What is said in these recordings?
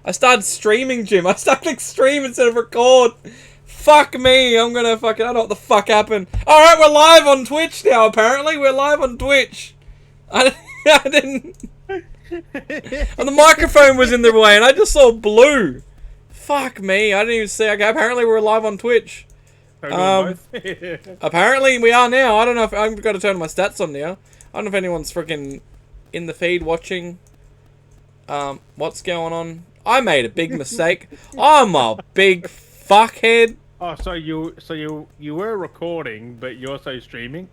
I started streaming, Jim. I started stream instead of record. Fuck me. I'm gonna fucking... I don't know what the fuck happened. Alright, we're live on Twitch now, apparently. We're live on Twitch. I didn't... And the microphone was in the way, and I just saw blue. Fuck me. I didn't even see... Okay, apparently we're live on Twitch. Apparently we are now. I don't know if... I've got to turn my stats on now. I don't know if anyone's freaking in the feed watching. What's going on? I made a big mistake. I'm a big fuckhead. Oh, so you were recording, but you're also streaming?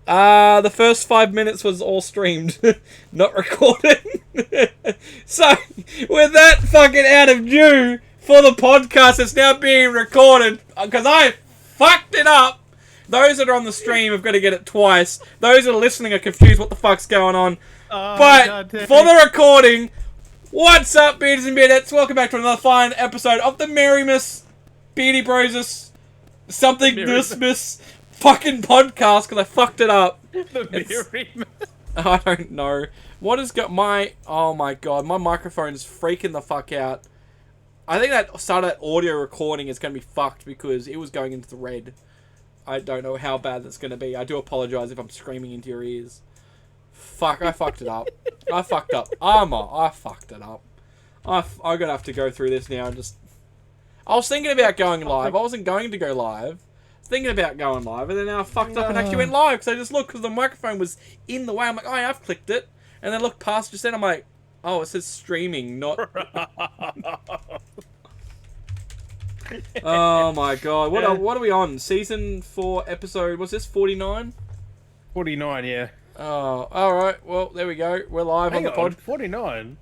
The first 5 minutes was all streamed, not recorded. So, with that fucking out of due for the podcast, it's now being recorded because I fucked it up. Those that are on the stream have got to get it twice. Those that are listening are confused what the fuck's going on. Oh, but for the recording, what's up, beards and beardettes? Welcome back to another fine episode of the Merrymas Beardy Broses something Christmas fucking podcast because I fucked it up. The Merrymas. I don't know. What has got my... Oh my god, my microphone is freaking the fuck out. I think that start of that audio recording is going to be fucked because it was going into the red. I don't know how bad that's going to be. I do apologise if I'm screaming into your ears. Fuck, I fucked it up. I fucked up. I fucked it up. I'm going to have to go through this now and just... I was thinking about going live. I wasn't going to go live. I was thinking about going live, and then I fucked up and actually went live because I just looked because the microphone was in the way. I'm like, oh yeah, I've clicked it. And then looked past just then, I'm like, oh, it says streaming, not... Oh my god. What are we on? Season 4 episode, what's this, 49? 49, yeah. Oh, alright. Well, there we go. We're live on the pod. 49?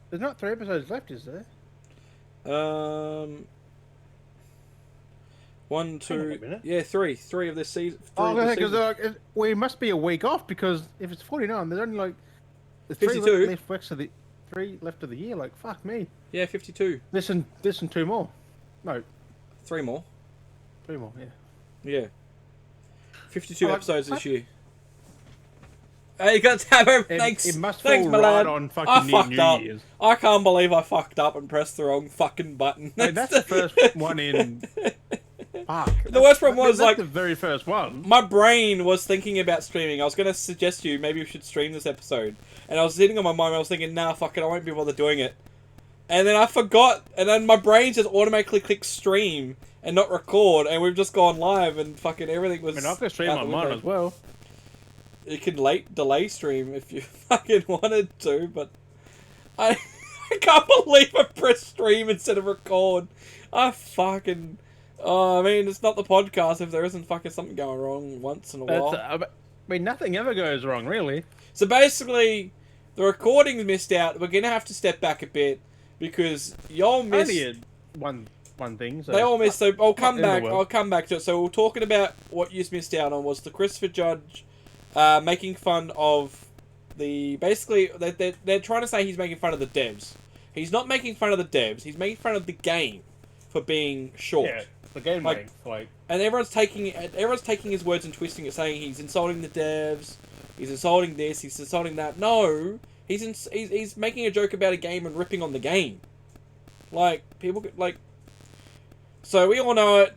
There's not 3 episodes left, is there? 1, 2... Yeah, 3. 3 of this season. Oh, because we must be a week off because if it's 49, there's only like... There's 52. 3 left of the year, like, fuck me. Yeah, 52. Listen, 2 more. No. 3 more. 3 more, yeah. Yeah. 52 episodes this year. Hey, you got to have it. Thanks. It must Thanks, fall my right lad. on I fucking fucked New up. Year's. I can't believe I fucked up and pressed the wrong fucking button. Hey, that's the first one in... Fuck. The worst problem was, that's like... the very first one. My brain was thinking about streaming. I was going to suggest to you, maybe we should stream this episode. And I was sitting on my mind, I was thinking, nah, fuck it, I won't be bothered doing it. And then I forgot, and then my brain just automatically clicked stream and not record, and we've just gone live, and fucking everything was... I mean, I can stream on mine as well. You can delay stream if you fucking wanted to, but... I can't believe I pressed stream instead of record. I fucking... Oh, I mean, it's not the podcast if there isn't fucking something going wrong once in a while. I mean, nothing ever goes wrong, really. So basically, the recording's missed out. We're going to have to step back a bit because y'all missed... Only one thing. So they all missed, so I'll come back to it. So we're talking about what you missed out on was the Christopher Judge making fun of the... Basically, they're trying to say he's making fun of the devs. He's not making fun of the devs. He's making fun of the game for being short. Yeah, the game like. And everyone's taking his words and twisting it, saying he's insulting the devs, he's insulting this, he's insulting that. No, he's making a joke about a game and ripping on the game. Like people like. So we all know it.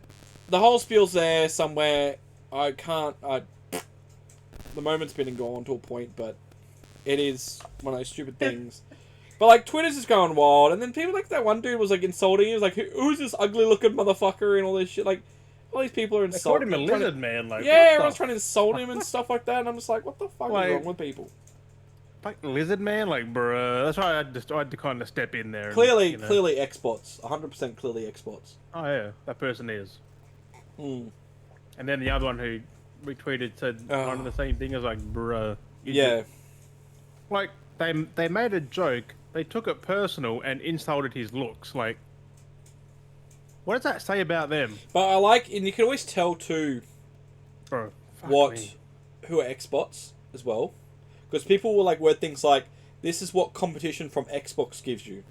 The whole spiel's there somewhere. The moment's been and gone to a point, but it is one of those stupid things. But, like, Twitter's just going wild, and then people like that one dude was, like, insulting. He was like, who's this ugly-looking motherfucker and all this shit? Like, all these people are insulting him. They called him a lizard man. Like, yeah, everyone's trying to insult him and stuff like that, and I'm just like, what the fuck is wrong with people? Like, lizard man? Like, bruh. That's why I had to kind of step in there. Clearly exports. 100% clearly exports. Oh, yeah. That person is. Mm. And then the other one who retweeted said kind of the same thing as, like, bruh. Yeah. Like, they made a joke. They took it personal and insulted his looks. Like, what does that say about them? But I like, and you can always tell too, Bro, who are Xbots as well, because people will like word things like, "This is what competition from Xbox gives you."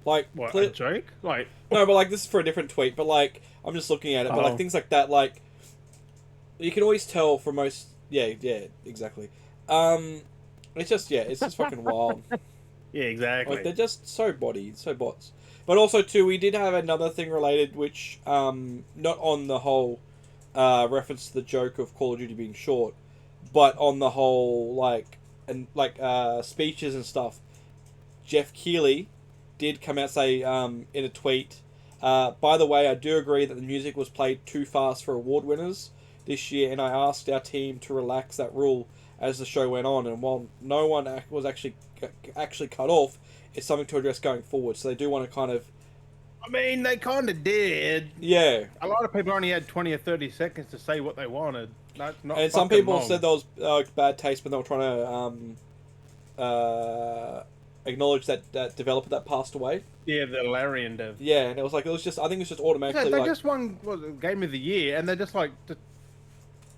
Like, what, a joke? Like, no, but like this is for a different tweet. But like, I'm just looking at it. But like things like that, like you can always tell from most. Yeah, exactly. It's just it's just fucking wild. Yeah, exactly. Like they're just so bodied, so bots. But also too, we did have another thing related, which not on the whole reference to the joke of Call of Duty being short, but on the whole speeches and stuff. Jeff Keighley did come out and say in a tweet, by the way, I do agree that the music was played too fast for award winners this year, and I asked our team to relax that rule as the show went on. And while no one was actually cut off, it's something to address going forward. So they do want to kind of. I mean, they kind of did. Yeah. A lot of people only had 20 or 30 seconds to say what they wanted. That's not. And some people long. said that was bad taste, but they were trying to acknowledge that developer that passed away. Yeah, the Larian dev. Yeah, and it was just. I think it's just automatically. Yeah, they just won Game of the Year, and they're just like.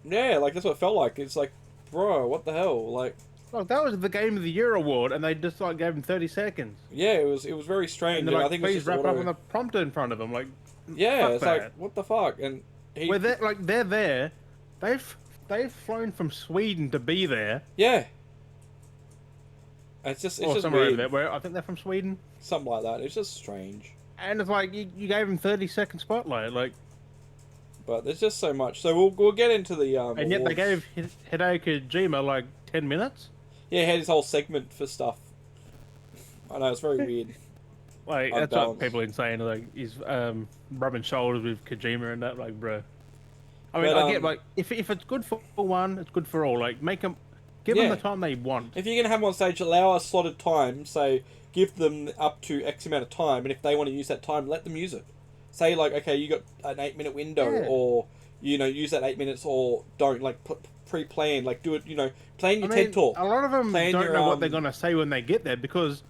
Yeah, like that's what it felt like. It's like, bro, what the hell, like. Look, that was the Game of the Year award, and they just like gave him 30 seconds. Yeah, it was very strange. And like, I think please it was wrap just up on the prompter in front of him, like. Yeah, it's that. like what the fuck, and they're there, they've flown from Sweden to be there. Yeah. It's just somewhere weird. over there. Where I think they're from Sweden. Something like that. It's just strange. And it's like you gave him 30-second spotlight, like. But there's just so much. So we'll get into the. And yet they gave Hideo Kojima like 10 minutes. Yeah, he had his whole segment for stuff. I know, it's very weird. Like that's what people are saying. Like he's rubbing shoulders with Kojima and that. Like, bro. I mean, I get like if it's good for one, it's good for all. Like give them the time they want. If you're gonna have them on stage, allow a slotted time. So give them up to X amount of time, and if they want to use that time, let them use it. Say like, okay, you got an 8-minute window, or use that 8 minutes, or don't like pre-plan. Like do it. Plan your TED talk. A lot of them don't know what they're gonna say when they get there because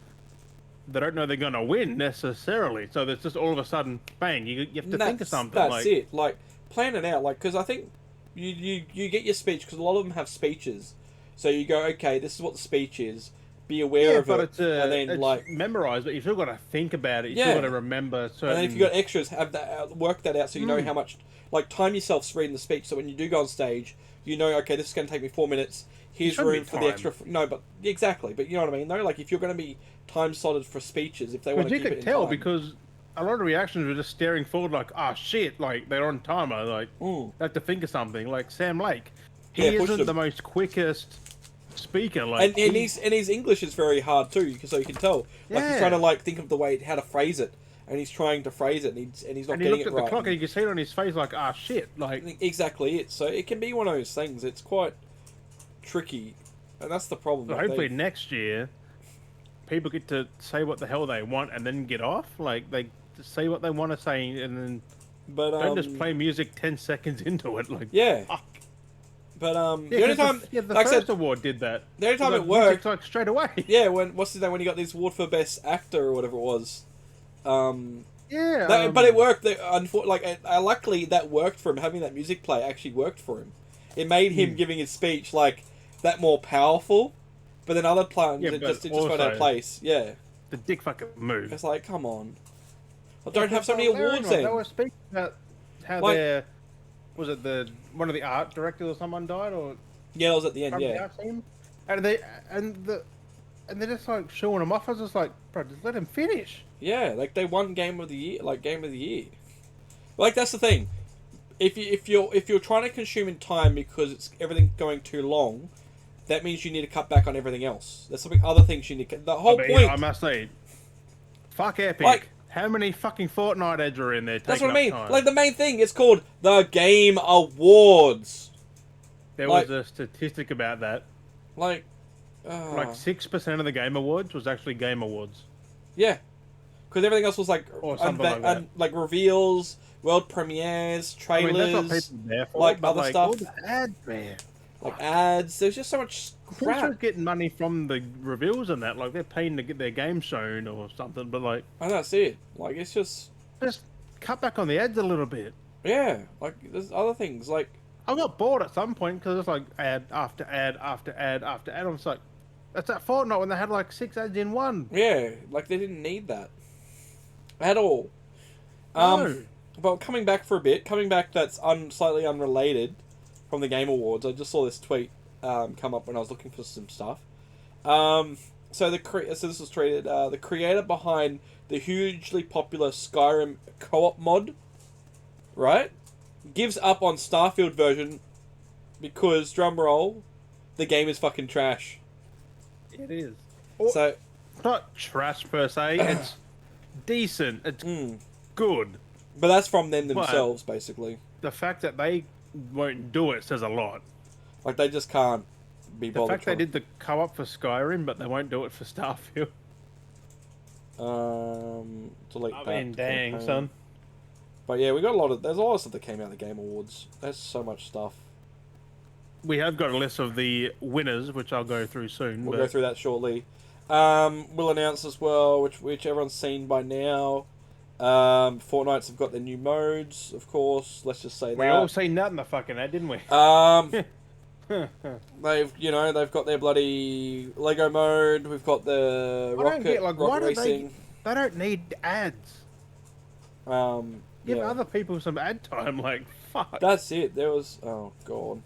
they don't know they're gonna win necessarily. So there's just all of a sudden, bang! You have to think of something. That's it. Like plan it out. Like because I think you get your speech because a lot of them have speeches. So you go, okay, this is what the speech is. Be aware of it, and then it's memorized. But you still got to think about it. You still got to remember. Certain... And then if you got extras, have that work that out so you know how much. Like time yourself reading the speech. So when you do go on stage, okay, this is going to take me 4 minutes. Here's room for the extra. No, but exactly. But you know what I mean. Though, like if you're going to be time slotted for speeches, if they want to keep it in time. You could tell because a lot of reactions were just staring forward, like, "Oh shit!" Like they're on timer. Like they have to think of something. Like Sam Lake, he isn't the most quickest speaker. Like and his English is very hard too, so you can tell. Like he's trying to like think of the way how to phrase it, and he's trying to phrase it, and he's not getting it right. And he looked at the clock, and you can see it on his face, like, "Ah, shit!" Like exactly it. So it can be one of those things. It's quite tricky, and that's the problem. But hopefully next year, people get to say what the hell they want and then get off. Like they say what they want to say, and then don't just play music 10 seconds into it. Like fuck. But the only time the first award did that. The only time it worked like straight away. Yeah, when when he got this award for best actor or whatever it was. But it worked. Luckily that worked for him. Having that music play actually worked for him. It made him giving his speech like that more powerful. But then other times it just got out of place. Yeah. The dick fucking move. It's like, come on. I don't have so many awards then. They were speaking about how was it one of the art directors or someone died, or yeah, it was at the end, the art team? And they're just like showing him off. I was just like, bro, just let him finish. Yeah, like they won Game of the Year, Like that's the thing. If you're trying to consume in time because it's everything going too long, that means you need to cut back on everything else. There's something other things you need. The whole point. I must say, fuck Epic. How many fucking Fortnite ads are in there? That's what I mean. Time? Like the main thing, it's called the Game Awards. There was a statistic about that. Like 6% of the Game Awards was actually Game Awards. Yeah, because everything else was like like reveals, world premieres, trailers, that's what people are there for, like other stuff. All the ads, man. Like ads. There's just so much crap. They're getting money from the reveals and that. Like they're paying to get their game shown or something. But like, I don't see it. Like it's just cut back on the ads a little bit. Yeah, like there's other things. Like I got bored at some point because it's like ad after ad after ad after ad. I'm just like, that's that Fortnite when they had like 6 ads in one. Yeah, like they didn't need that at all. No. But coming back that's slightly unrelated from the Game Awards. I just saw this tweet come up when I was looking for some stuff. So this was tweeted. The creator behind the hugely popular Skyrim co-op mod, right, gives up on Starfield version because drumroll, the game is fucking trash. It is. So it's not trash per se. It's decent. It's good. But that's from them themselves, basically. The fact that they won't do it says a lot. Like, they just can't be bothered. The fact they did the co-op for Skyrim, but they won't do it for Starfield. Delete I that. mean, dang, son. But yeah, there's a lot of stuff that came out of the Game Awards. There's so much stuff. We have got a list of the winners, which I'll go through soon. We'll go through that shortly. We'll announce as well, which everyone's seen by now. Fortnite's have got their new modes, of course. Let's just say that. We all seen that in the fucking ad, didn't we? They've got their bloody Lego mode. We've got the rocket racing. They don't need ads. Give other people some ad time, like, fuck. That's it. There was... Oh, God.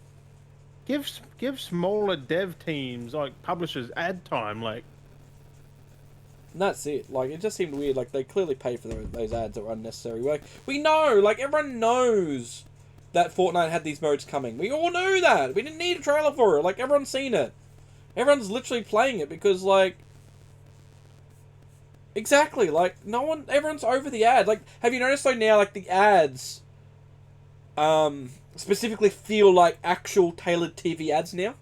Give smaller dev teams, like, publishers, ad time, like... And that's it. Like, it just seemed weird. Like, they clearly paid for those ads that were unnecessary. Like, we know! Like, everyone knows that Fortnite had these modes coming. We all knew that! We didn't need a trailer for it. Like, everyone's seen it. Everyone's literally playing it because, like... Exactly, like, everyone's over the ad. Like, have you noticed, though, now, like, the ads, specifically feel like actual tailored TV ads now?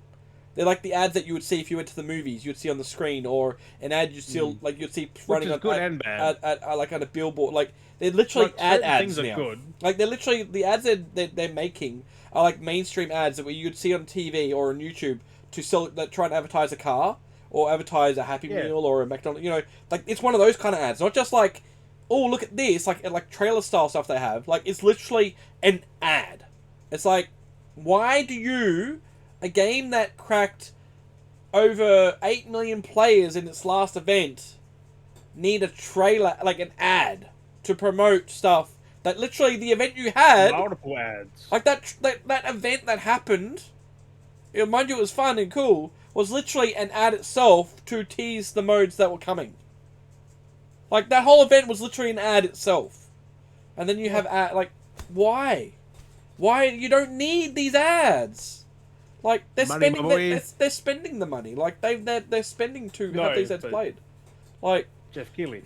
They're like the ads that you would see if you went to the movies, you'd see on the screen, or an ad you'd see, you'd see running on, good and bad. Like, on a billboard. Like, they're literally ads things now. Are good. Like, they're literally, the ads they're making are, like, mainstream ads that you'd see on TV or on YouTube to sell, that try and advertise a car. Or advertise a Happy Meal or a McDonald's, like, it's one of those kind of ads. Not just like, oh, look at this, like trailer style stuff they have. Like, it's literally an ad. It's like, why do a game that cracked over 8 million players in its last event, need a trailer, like an ad, to promote stuff that literally the event you had... Multiple ads. Like, that event that happened, mind you, it was fun and cool, was literally an ad itself to tease the modes that were coming. Like, that whole event was literally an ad itself. And then you have like, why? Why? You don't need these ads. Like, they're spending the money. Like, they're spending to have these ads played. Like, Jeff Keighley.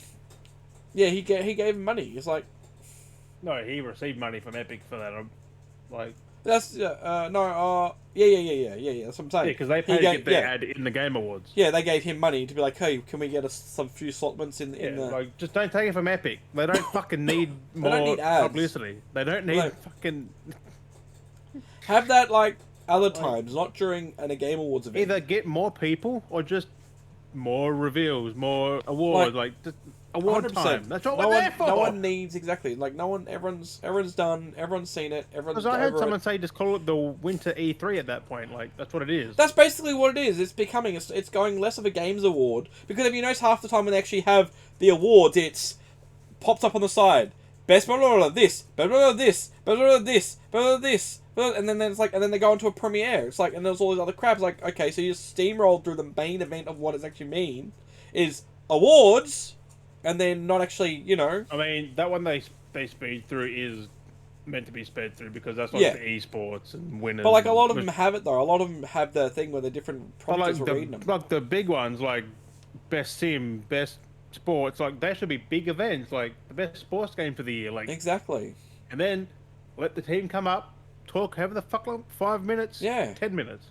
Yeah, he gave him money. He's like, no, he received money from Epic for that. That's That's yeah. That's what I'm saying. Yeah, because they paid to get the ad in the Game Awards. Yeah, they gave him money to be like, hey, can we get some few slotments in the... like, just don't take it from Epic. They don't fucking need more publicity. They don't need fucking... Have that, like, other times, not during a Game Awards event. Either get more people or just more reveals, more awards, just award 100%. Time. That's what we're there for. No one needs, exactly. Like, no one, everyone's done, everyone's seen it, everyone's... Because I heard someone say just call it the Winter E3 at that point. Like, that's what it is. That's basically what it is. It's becoming, it's going less of a games award. Because if you notice, half the time when they actually have the awards, it's pops up on the side. Best blah blah blah this, blah blah blah this, blah blah blah this, blah blah this. And then it's like, and then they go into a premiere. It's like, and there's all these other crap. It's like, okay, so you just steamrolled through the main event of what it actually mean is awards, and then not actually, I mean, that one they speed through is meant to be sped through because that's like the esports and winners. But like a lot of them have it though. A lot of them have the thing where the different prompters are reading them. Like the big ones, like best sim, best sports, like they should be big events, like the best sports game for the year, like exactly. And then let the team come up. Talk however the fuck long, 5 minutes, 10 minutes.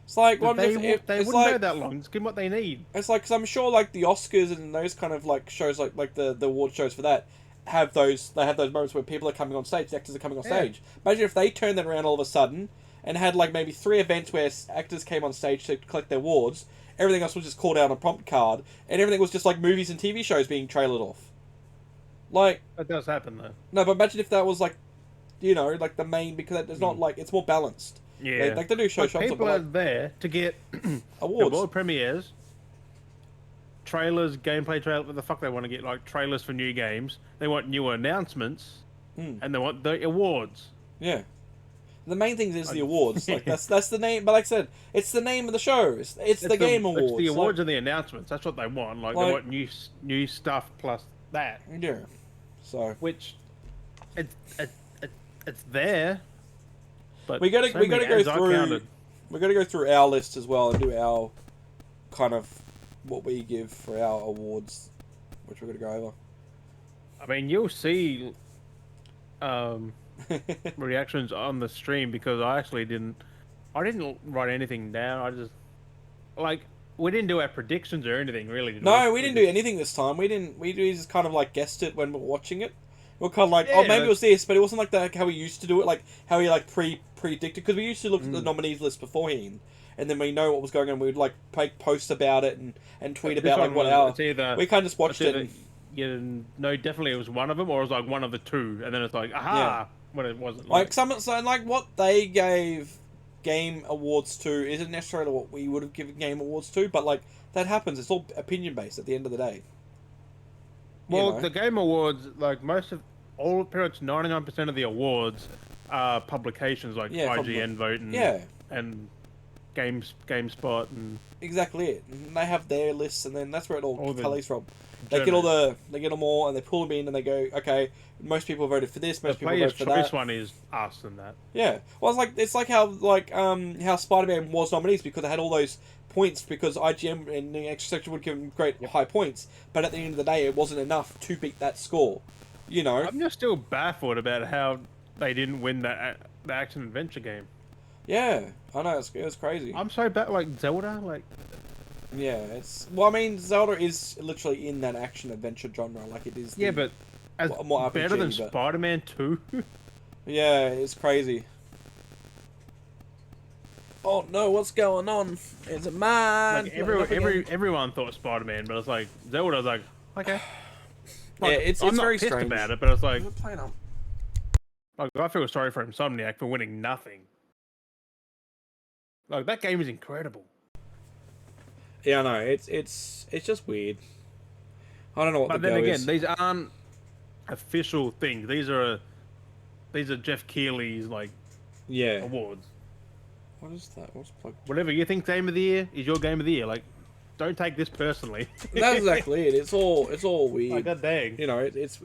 It's like, they wouldn't go that long. Just give them what they need. It's like, because I'm sure like the Oscars and those kind of like shows, like the award shows for that, have those moments where people are coming on stage, the actors are coming on stage. Imagine if they turned that around all of a sudden and had like maybe 3 events where actors came on stage to collect their awards. Everything else was just called out on a prompt card, and everything was just like movies and TV shows being trailered off. Like, that does happen though. No, but imagine if that was like, like the main, because it's not like, it's more balanced. Yeah. Like they do shows. People are there to get awards, world premieres, trailers, gameplay trailers. What the fuck they want to get? Like trailers for new games. They want new announcements, and they want the awards. Yeah. The main thing is the awards. Like that's the name. But like I said, it's the name of the show. It's the Game Awards. It's the awards and the announcements. That's what they want. Like they want new stuff plus that. Yeah. So which it's there. But we gotta go through our list as well and do our kind of what we give for our awards, which we're gonna go over. I mean, you'll see reactions on the stream because I didn't write anything down. I just we didn't do our predictions or anything really. We didn't do anything this time. We just kind of like guessed it when we were watching it. We were kind of like, maybe it was this, but it wasn't like how we used to do it, like how we like predicted, because we used to look at the nominees list beforehand, and then we know what was going on. We'd like make posts about it and tweet about like what our. We kind of just watched it. No, definitely it was one of them, or it was like one of the two, and then it's like, aha, when it wasn't. Like what they gave Game Awards to isn't necessarily what we would have given Game Awards to, but like that happens. It's all opinion based at the end of the day. Well, the Game Awards, like pretty much 99% of the awards are publications like IGN voting and GameSpot and exactly it. And they have their lists, and then that's where it all tallies from. They get them all, and they pull them in, and they go, okay, most people voted for this, most people voted for that. This one is us and that. Yeah, well, it's like how Spider-Man was nominees because they had all those points because IGN and the extra section would give them great high points, but at the end of the day, it wasn't enough to beat that score. You know, I'm just still baffled about how they didn't win the action adventure game. Yeah, I know it was crazy. I'm so bad, like Zelda, Yeah, I mean, Zelda is literally in that action adventure genre, like it is. But as more RPG, better than Spider-Man 2. Yeah, it's crazy. Oh no, what's going on? Is it mine? Everyone thought Spider-Man, but it's like Zelda was like, okay. It's I'm very not pissed strange about it, but it's like, I feel sorry for Insomniac for winning nothing. Like that game is incredible. Yeah, I know. It's just weird. I don't know what. But then again, these aren't official things. These are Jeff Keighley's awards. What is that? What's plugged? Whatever you think game of the year is your game of the year. Like, don't take this personally. That's exactly it. It's all weird. Like, God dang. You know, it's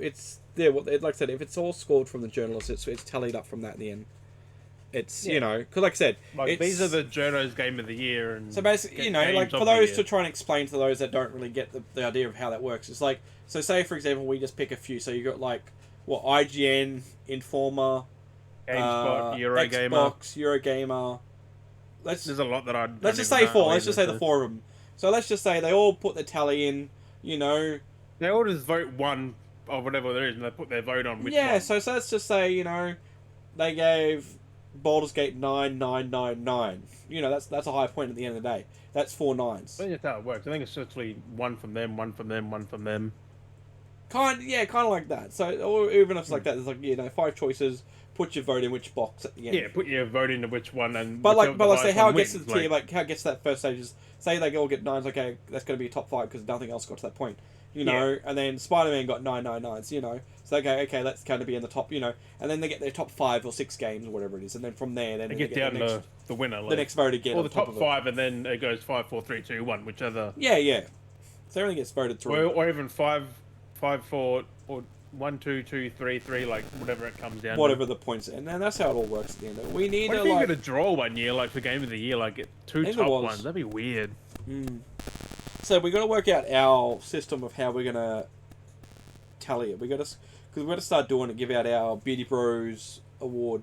like I said, if it's all scored from the journalists, it's tallied up from that in the end. It's you know, because like I said, these are the journo's game of the year, and so basically, you know, like for those to try and explain to those that don't really get the idea of how that works, it's like, so say for example, we just pick a few. So you got like IGN, Informer, GameSpot, Eurogamer, Xbox, Eurogamer. There's a lot that I. Let's just say four. Let's just say the four of them. So let's just say they all put the tally in. You know, they all just vote one or whatever there is, and they put their vote on which one. Yeah. So let's just say they gave Baldur's Gate 9,999. You know, that's a high point at the end of the day. That's 4 nines. I think that's how it works. I think it's literally one from them, one from them, one from them. Kind of like that. So, or even if it's like that, there's like 5 choices. Put your vote in which box at the end. Yeah, put your vote into which one and. But say how it gets to the tier, how it gets to that first stage is say they all get 9s. Okay, that's going to be a top 5 because nothing else got to that point. You know, and then Spider-Man got 999s. You know, so okay, that's going to be in the top. You know, and then they get their top 5 or 6 games or whatever it is, and then from there, then they get down to the winner. The next vote again. Or the top 5, and then it goes 5, 4, 3, 2, 1, whichever. Yeah. So everything gets voted through. Or even 5, 4, or 1, 2, 2, 3, 3, like whatever it comes down. Whatever the points, and then that's how it all works at the end. We need to. What if you get a draw one year, like for Game of the Year, like get 2 top ones? That'd be weird. So we got to work out our system of how we're gonna tally it. Because we're gonna start doing it. Give out our Beauty Bros award.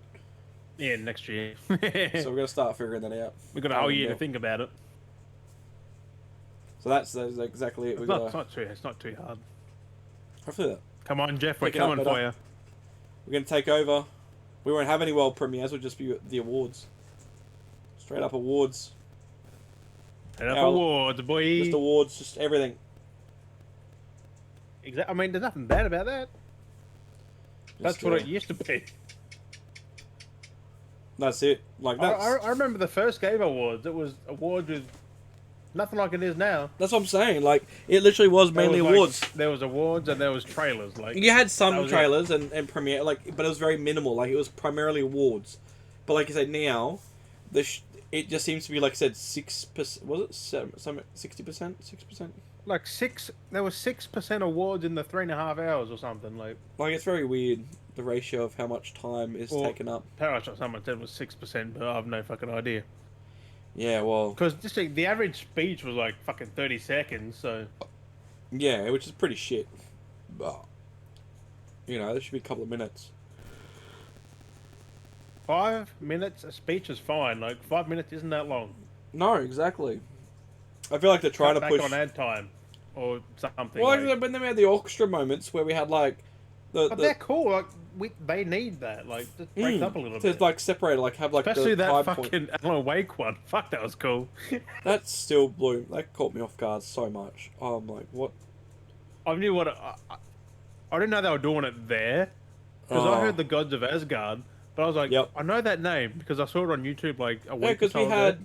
Yeah, next year. So we're gonna start figuring that out. We've got a whole year to think about it. So that's exactly it. It's not too hard. Hopefully that. Come on, Jeff, we're coming for you. We're going to take over. We won't have any world premieres, we'll just be the awards. Straight up awards. Awards, boy. Just awards, just everything. Exactly. I mean, there's nothing bad about that. That's what it used to be. That's it. Like that. I remember the first Game Awards. It was awards with nothing like it is now. That's what I'm saying. Like, it literally was mainly awards. There was awards and there was trailers. Like, you had some trailers and premiere, but it was very minimal. Like, it was primarily awards. But like I said, now, it just seems to be like I said 6%. Was it 60%? 6%? Like there was 6% awards in the 3.5 hours or something. Like it's very weird the ratio of how much time is taken up. Apparently, someone said it was 6%, but I have no fucking idea. Yeah, well, because just the average speech was like fucking 30 seconds, so yeah, which is pretty shit. But you know, there should be a couple of minutes. 5 minutes a speech is fine. Like 5 minutes isn't that long. No, exactly. I feel like they're trying to push on ad time or something. Well, like, but then we had the orchestra moments where we had like but they're cool. Like they need that. Like just break up a little bit. To like separate, like have like especially the that point. fucking Alan Wake one. Fuck, that was cool. That still blew. That caught me off guard so much. I'm like, what? I knew what I didn't know they were doing it there because I heard the Gods of Asgard, but I was like, I know that name because I saw it on YouTube like a week or so ago.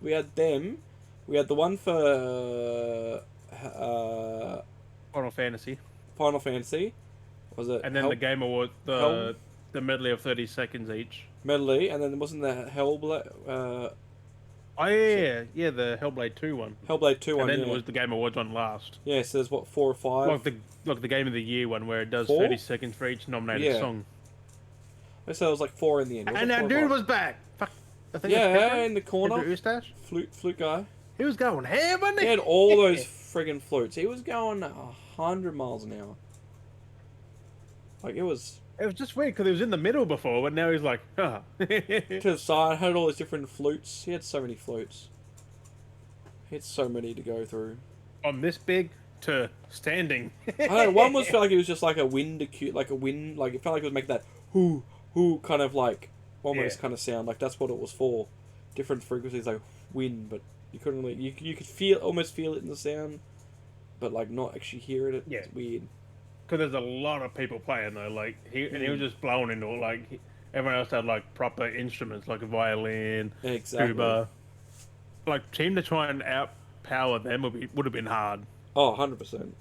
We had them. We had the one for Final Fantasy. Final Fantasy. Was it? And then the Game Award, the medley of 30 seconds each. Medley, and then wasn't the Hellblade? Oh yeah, the Hellblade 2 one. Hellblade 2 one. And then it was the Game Awards one last. Yeah, so there's what 4 or 5. Like the Game of the Year one where it does 4? 30 seconds for each nominated song. I said it was like 4 in the end. And that dude was back. Fuck. I think in the corner. Flute guy. He was going ham, wasn't he? He had all those friggin' flutes. He was going 100 miles an hour. Like it was just weird because he was in the middle before, but now he's like, to the side, had all those different flutes. He had so many flutes. He had so many to go through. From this big to standing. I don't know, one felt like it was just like a wind, like it felt like it was making that hoo kind of like almost kind of sound. Like that's what it was for. Different frequencies like wind, but you couldn't really, you could almost feel it in the sound, but like not actually hear it. It's weird. Because there's a lot of people playing though, like he was just blown into it. Like everyone else had like proper instruments, like a violin, tuba. Like team to try and outpower them would have been hard. Oh, 100%.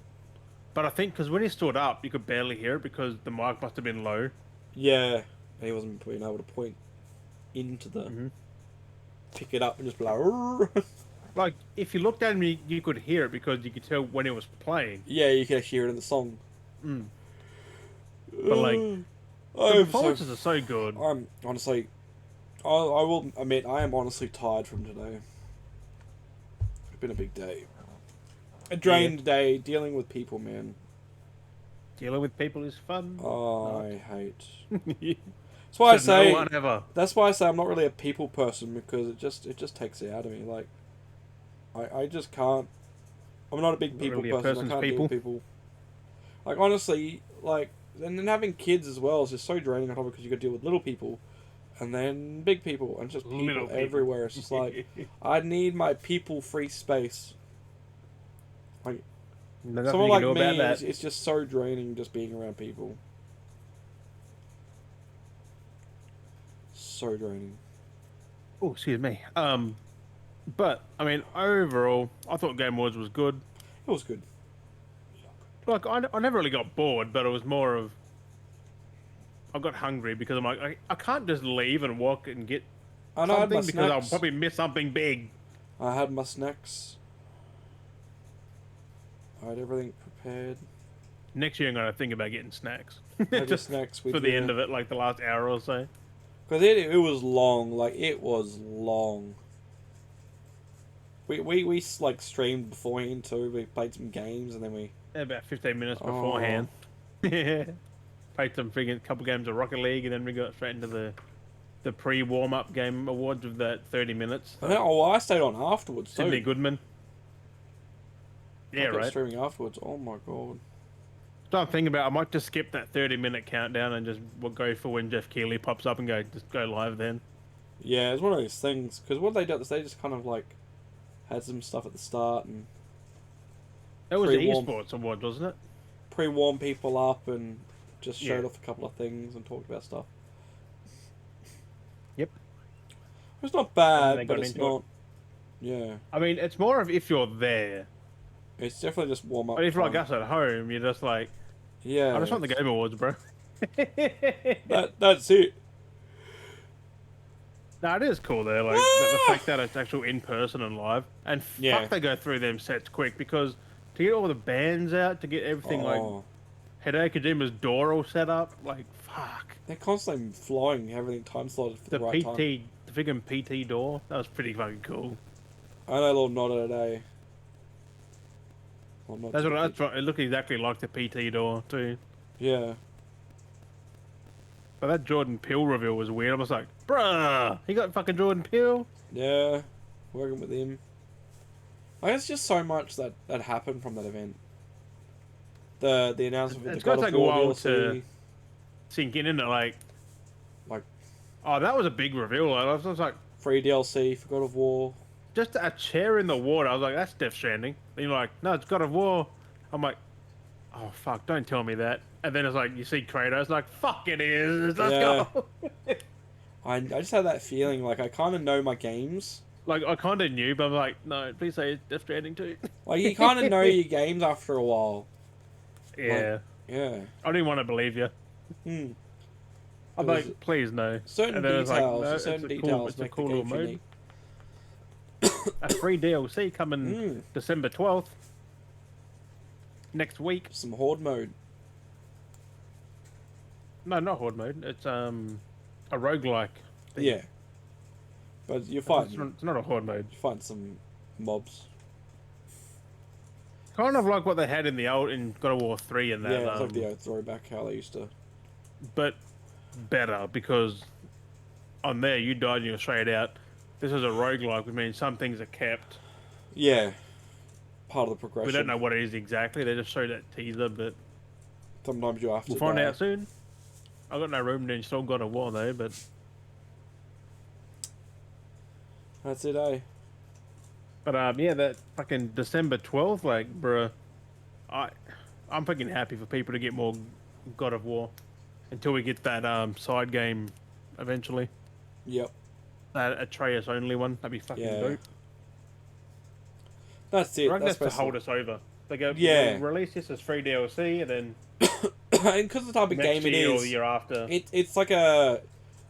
But I think because when he stood up, you could barely hear it because the mic must have been low. Yeah, he wasn't being able to point into the pick it up and just be like. Like if you looked at him, you could hear it because you could tell when it was playing. Yeah, you could actually hear it in the song. But like, the performances are so good. I'm honestly, I will admit, I am honestly tired from today. It's been a big day. A drained day, dealing with people, man. Dealing with people is fun. Oh, I hate. That's why I say. No one ever. That's why I say I'm not really a people person because it just takes it out of me. Like, I just can't. I'm not a big people person. I can't deal with people. Like honestly, like and then having kids as well is just so draining on top because you got to deal with little people, and then big people and just people everywhere. It's just like I need my people-free space. Like someone like me, it's just so draining just being around people. So draining. Oh, excuse me. But I mean, overall, I thought Game Awards was good. It was good. Like, I never really got bored, but it was more of... I got hungry because I'm like, I can't just leave and walk and get something because I'll probably miss something big. I had my snacks. I had everything prepared. Next year I'm going to think about getting snacks. Just snacks with for the end of it, like the last hour or so. Because it was long. Like, it was long. We like streamed beforehand too. We played some games and then we... About 15 minutes beforehand. Played some couple games of Rocket League, and then we got straight into the pre-warm-up game awards of that 30 minutes. I stayed on afterwards too. Sydney Goodman. Yeah, right. Streaming afterwards. Oh my god. Start thinking about. I might just skip that 30-minute countdown and just go for when Jeff Keighley pops up and go live then. Yeah, it's one of those things because what they did is they just kind of like had some stuff at the start and. That was the esports award, wasn't it? Pre-warm people up and just showed off a couple of things and talked about stuff. Yep. It's not bad, but it's not... Yeah. I mean, it's more of if you're there. It's definitely just warm up. But if you're like us at home, you're just like... Yeah. I just want the Game Awards, bro. That's it. No, it is cool there. Like the fact that it's actual in person and live, and fuck, they go through them sets quick because to get all the bands out, to get everything like Hideo Kojima's door all set up, like fuck. They're constantly flying, everything time slotted for the right time. The freaking PT door, that was pretty fucking cool. I know a little nod at it, That's right. It looked exactly like the PT door too. Yeah. But that Jordan Peele reveal was weird. I was like, bruh, he got fucking Jordan Peele. Yeah, working with him. Like, it's just so much that happened from that event. The announcement of the God of War DLC. To sink in, isn't it? Like, oh, that was a big reveal. Like, I was like, free DLC for God of War. Just a chair in the water. I was like, that's Death Stranding. And you're like, no, it's God of War. I'm like, oh fuck, don't tell me that. And then it's like, you see Kratos, like, fuck it is. Let's go. I just had that feeling, like, I kind of know my games. Like, I kind of knew, but I'm like, no, please say it's Death Stranding too. Like, you kind of know your games after a while. Yeah. Like, yeah. I didn't want to believe you. I'm like, please no. Certain details, like, no, certain details make the game unique. A free DLC coming December 12th. Next week. Some Horde mode. No, not Horde mode. It's a roguelike thing. Yeah. But you're fighting. It's not a Horde mode. You find some mobs. Kind of like what they had in God of War 3 and that. Yeah, it's like the throwback how they used to. But better, because on there you died and you were straight out. This is a roguelike, which means some things are kept. Yeah. Part of the progression. We don't know what it is exactly. They just showed that teaser, but sometimes you have to. We'll find out soon. I've got no room to install God of War though, but that's it, eh? But yeah, that fucking December 12th, like, bruh, I'm fucking happy for people to get more God of War until we get that side game eventually. Yep. That Atreus only one. That'd be fucking dope. That's it. I reckon that's to hold us over. They go, yeah, we'll release this as free DLC, and then and because the type of game it is, or the year after, it's like a.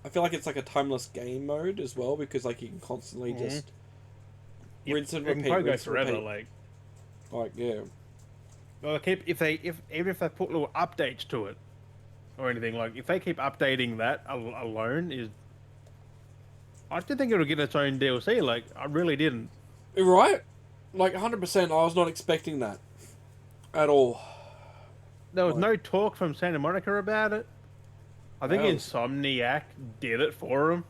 I feel like it's like a timeless game mode as well, because like you can constantly just rinse and repeat. It can go forever, like yeah. Well, even if they put little updates to it or anything, like if they keep updating that alone, I didn't think it would get its own DLC. Like I really didn't. Right, like 100%. I was not expecting that at all. There was no talk from Santa Monica about it. I think Insomniac did it for him.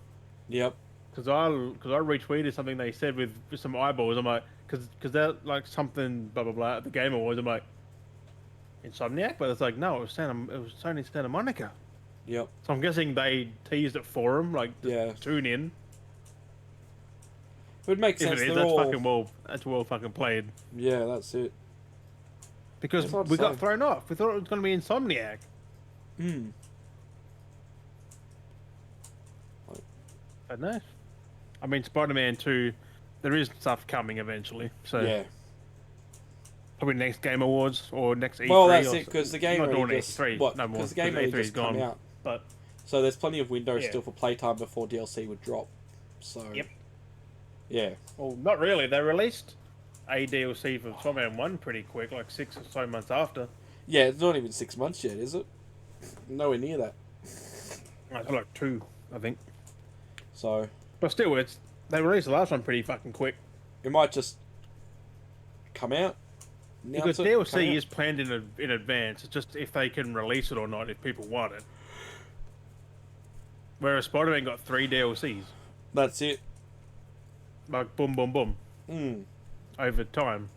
Yep. Because I retweeted something they said with some eyeballs. I'm like, because they're like something blah blah blah at the Game Awards. I'm like, Insomniac, but it's like no, it was Sony Santa Monica. Yep. So I'm guessing they teased it for him, like tune in. It would make sense. If it is, that's well fucking played. Yeah, that's it. Because we got thrown off. We thought it was going to be Insomniac. But no. I mean, Spider-Man 2, there is stuff coming eventually. So yeah. Probably next Game Awards or next E3. Well, that's it, because the game already just... Because the game already just come out. But so there's plenty of windows still for playtime before DLC would drop. So... Yep. Yeah. Well, not really. They released a DLC for Spider-Man 1 pretty quick, like 6 or so months after. Yeah, it's not even 6 months yet, is it? Nowhere near that. It's like 2, I think. So... But still, they released the last one pretty fucking quick. It might just come out. Because DLC is planned in advance. It's just if they can release it or not, if people want it. Whereas Spider-Man got 3 DLCs. That's it. Like, boom, boom, boom. Over time.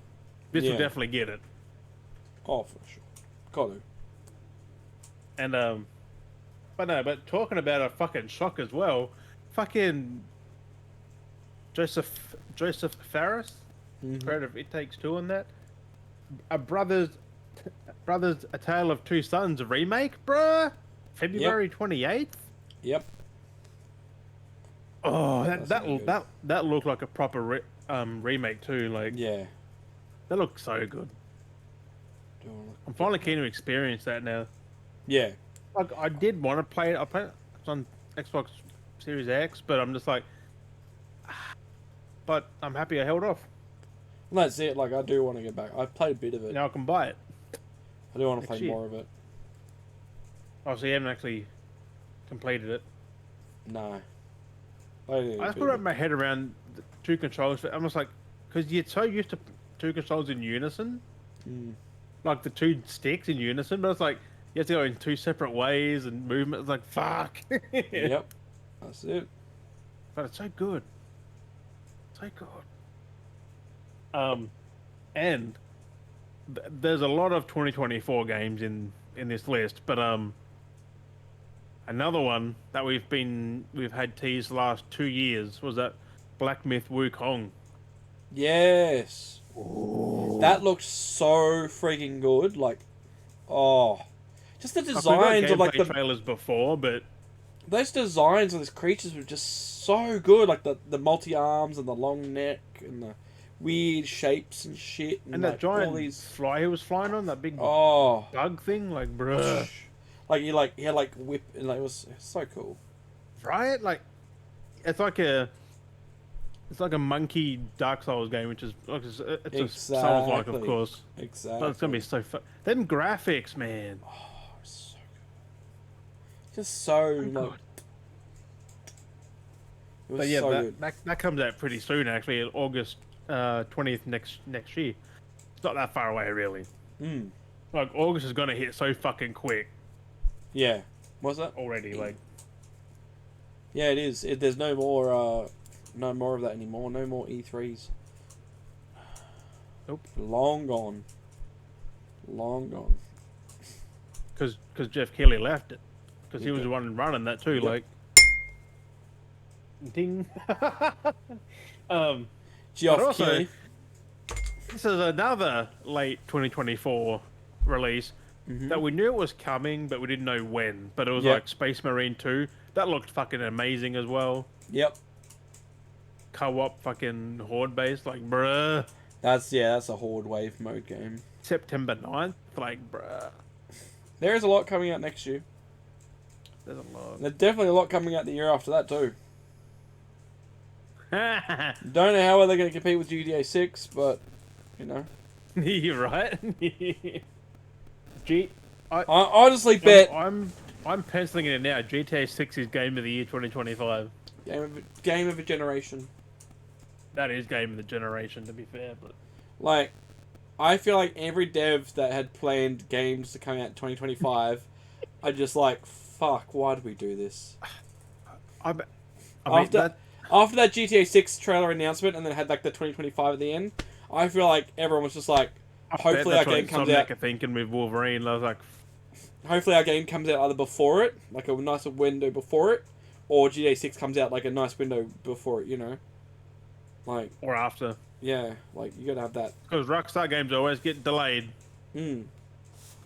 This will definitely get it. Oh, for sure. Got to. And, but talking about a fucking shock as well, fucking Joseph Fares, creator of It Takes Two on that, a Brothers, A Tale of Two Sons remake, bruh? February 28th? Yep. Oh, that looked like a proper remake too. Like, yeah, that looks so good. I'm finally keen to experience that now. Yeah, like I did want to play it. I played it on Xbox Series X, but I'm just like, but I'm happy I held off. And that's it. Like, I do want to get back. I've played a bit of it. Now I can buy it. I do want to next play year. more of it. Oh, so you haven't actually completed it? No. I just got my head around the two controls. I'm just like, because you're so used to two controls in unison, like the two sticks in unison, but it's like you have to go in two separate ways and movement. It's like fuck. Yep, that's it. But it's so good, so good. And there's a lot of 2024 games in this list, but another one that we've had teased the last 2 years was that Black Myth Wukong. Yes. Ooh. That looked so freaking good. Like, oh, just the designs of like the trailers before, but those designs of these creatures were just so good. Like the multi arms and the long neck and the weird shapes and shit. And that giant fly he was flying on, that big bug thing, like bruh. Like he had like whip and like it was so cool. Right? Like it's like a monkey Dark Souls game, which is it's a Souls-like, of course. Exactly. But it's gonna be so fun. Them graphics, man. Oh, so good. Just so like. It was but yeah, so good. That comes out pretty soon, actually, August 20th next year. It's not that far away, really. Like August is gonna hit so fucking quick. Yeah. What's that? Already, like. Yeah, it is. There's no more of that anymore. No more E3s. Nope. Long gone. Long gone. Because Jeff Keighley left it. Because he was the one running that too. Yep. Like. Ding. Geoff Keighley. This is another late 2024 release that we knew it was coming, but we didn't know when. But it was like Space Marine 2. That looked fucking amazing as well. Yep. Co-op fucking horde based, like bruh. That's a horde wave mode game. September 9th, like bruh. There is a lot coming out next year. There's a lot. There's definitely a lot coming out the year after that too. Don't know how they're going to compete with GTA 6, but you know. You're right. I honestly bet I'm penciling it now. GTA 6 is Game of the Year 2025. Game of a generation. That is Game of the Generation, to be fair, but like, I feel like every dev that had planned games to come out in 2025 are just like, fuck, why did we do this? after that GTA 6 trailer announcement and then had like the 2025 at the end, I feel like everyone was just like, hopefully our game comes out. Thinking with Wolverine, I was like, hopefully our game comes out either before it, like a nicer window before it, or GTA 6 comes out like a nice window before it, you know? Like, or after. Yeah, like you gotta have that. Because Rockstar games always get delayed.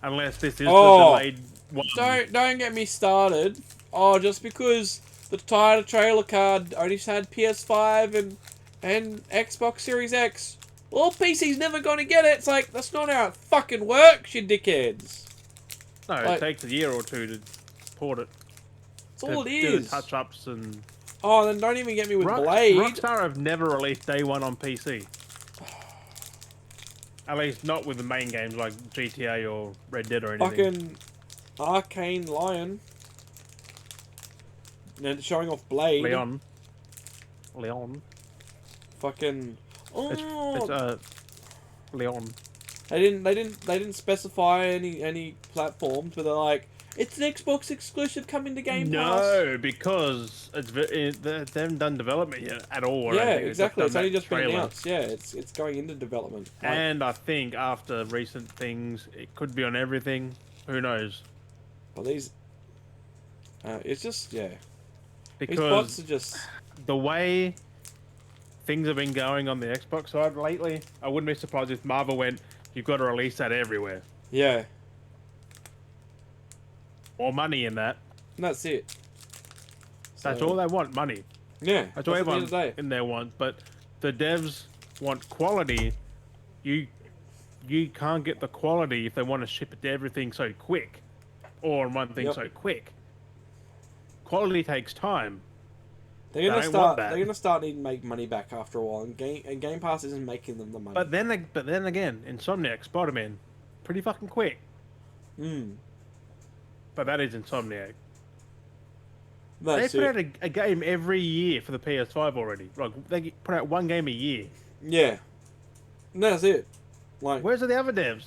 Unless this is the delayed one. Don't get me started. Just because the title trailer card only had PS5 and Xbox Series X. Well, PC's never gonna get it. It's like, that's not how it fucking works, you dickheads. No, it takes a year or two to port it. That's all it is. Do the touch-ups and... Oh, then don't even get me with Blade. Rockstar have never released day one on PC. At least not with the main games like GTA or Red Dead or anything. Fucking Arcane Lion. And showing off Blade. Leon. Fucking. It's Leon. They didn't specify any platforms, but they're like, it's an Xbox exclusive coming to Game Pass. No, because they haven't done development yet at all. Yeah, exactly. It's only just been announced. Yeah, it's going into development. And I think after recent things, it could be on everything. Who knows? Well, it's just because these bots are just the way things have been going on the Xbox side lately. I wouldn't be surprised if Marvel went, "You've got to release that everywhere." Yeah. More money in that. And that's it. That's all they want, money. Yeah. That's all everyone in there wants. But the devs want quality. You can't get the quality if they want to ship it to everything so quick. Or one thing so quick. Quality takes time. They're gonna start. They're gonna start needing to make money back after a while, and Game Pass isn't making them the money. But then again, Insomniac Spider-Man, pretty fucking quick. Hmm. But that is Insomniac. They put out a game every year for the PS5 already. Like they put out one game a year. Yeah. And that's it. Like, where's the other devs?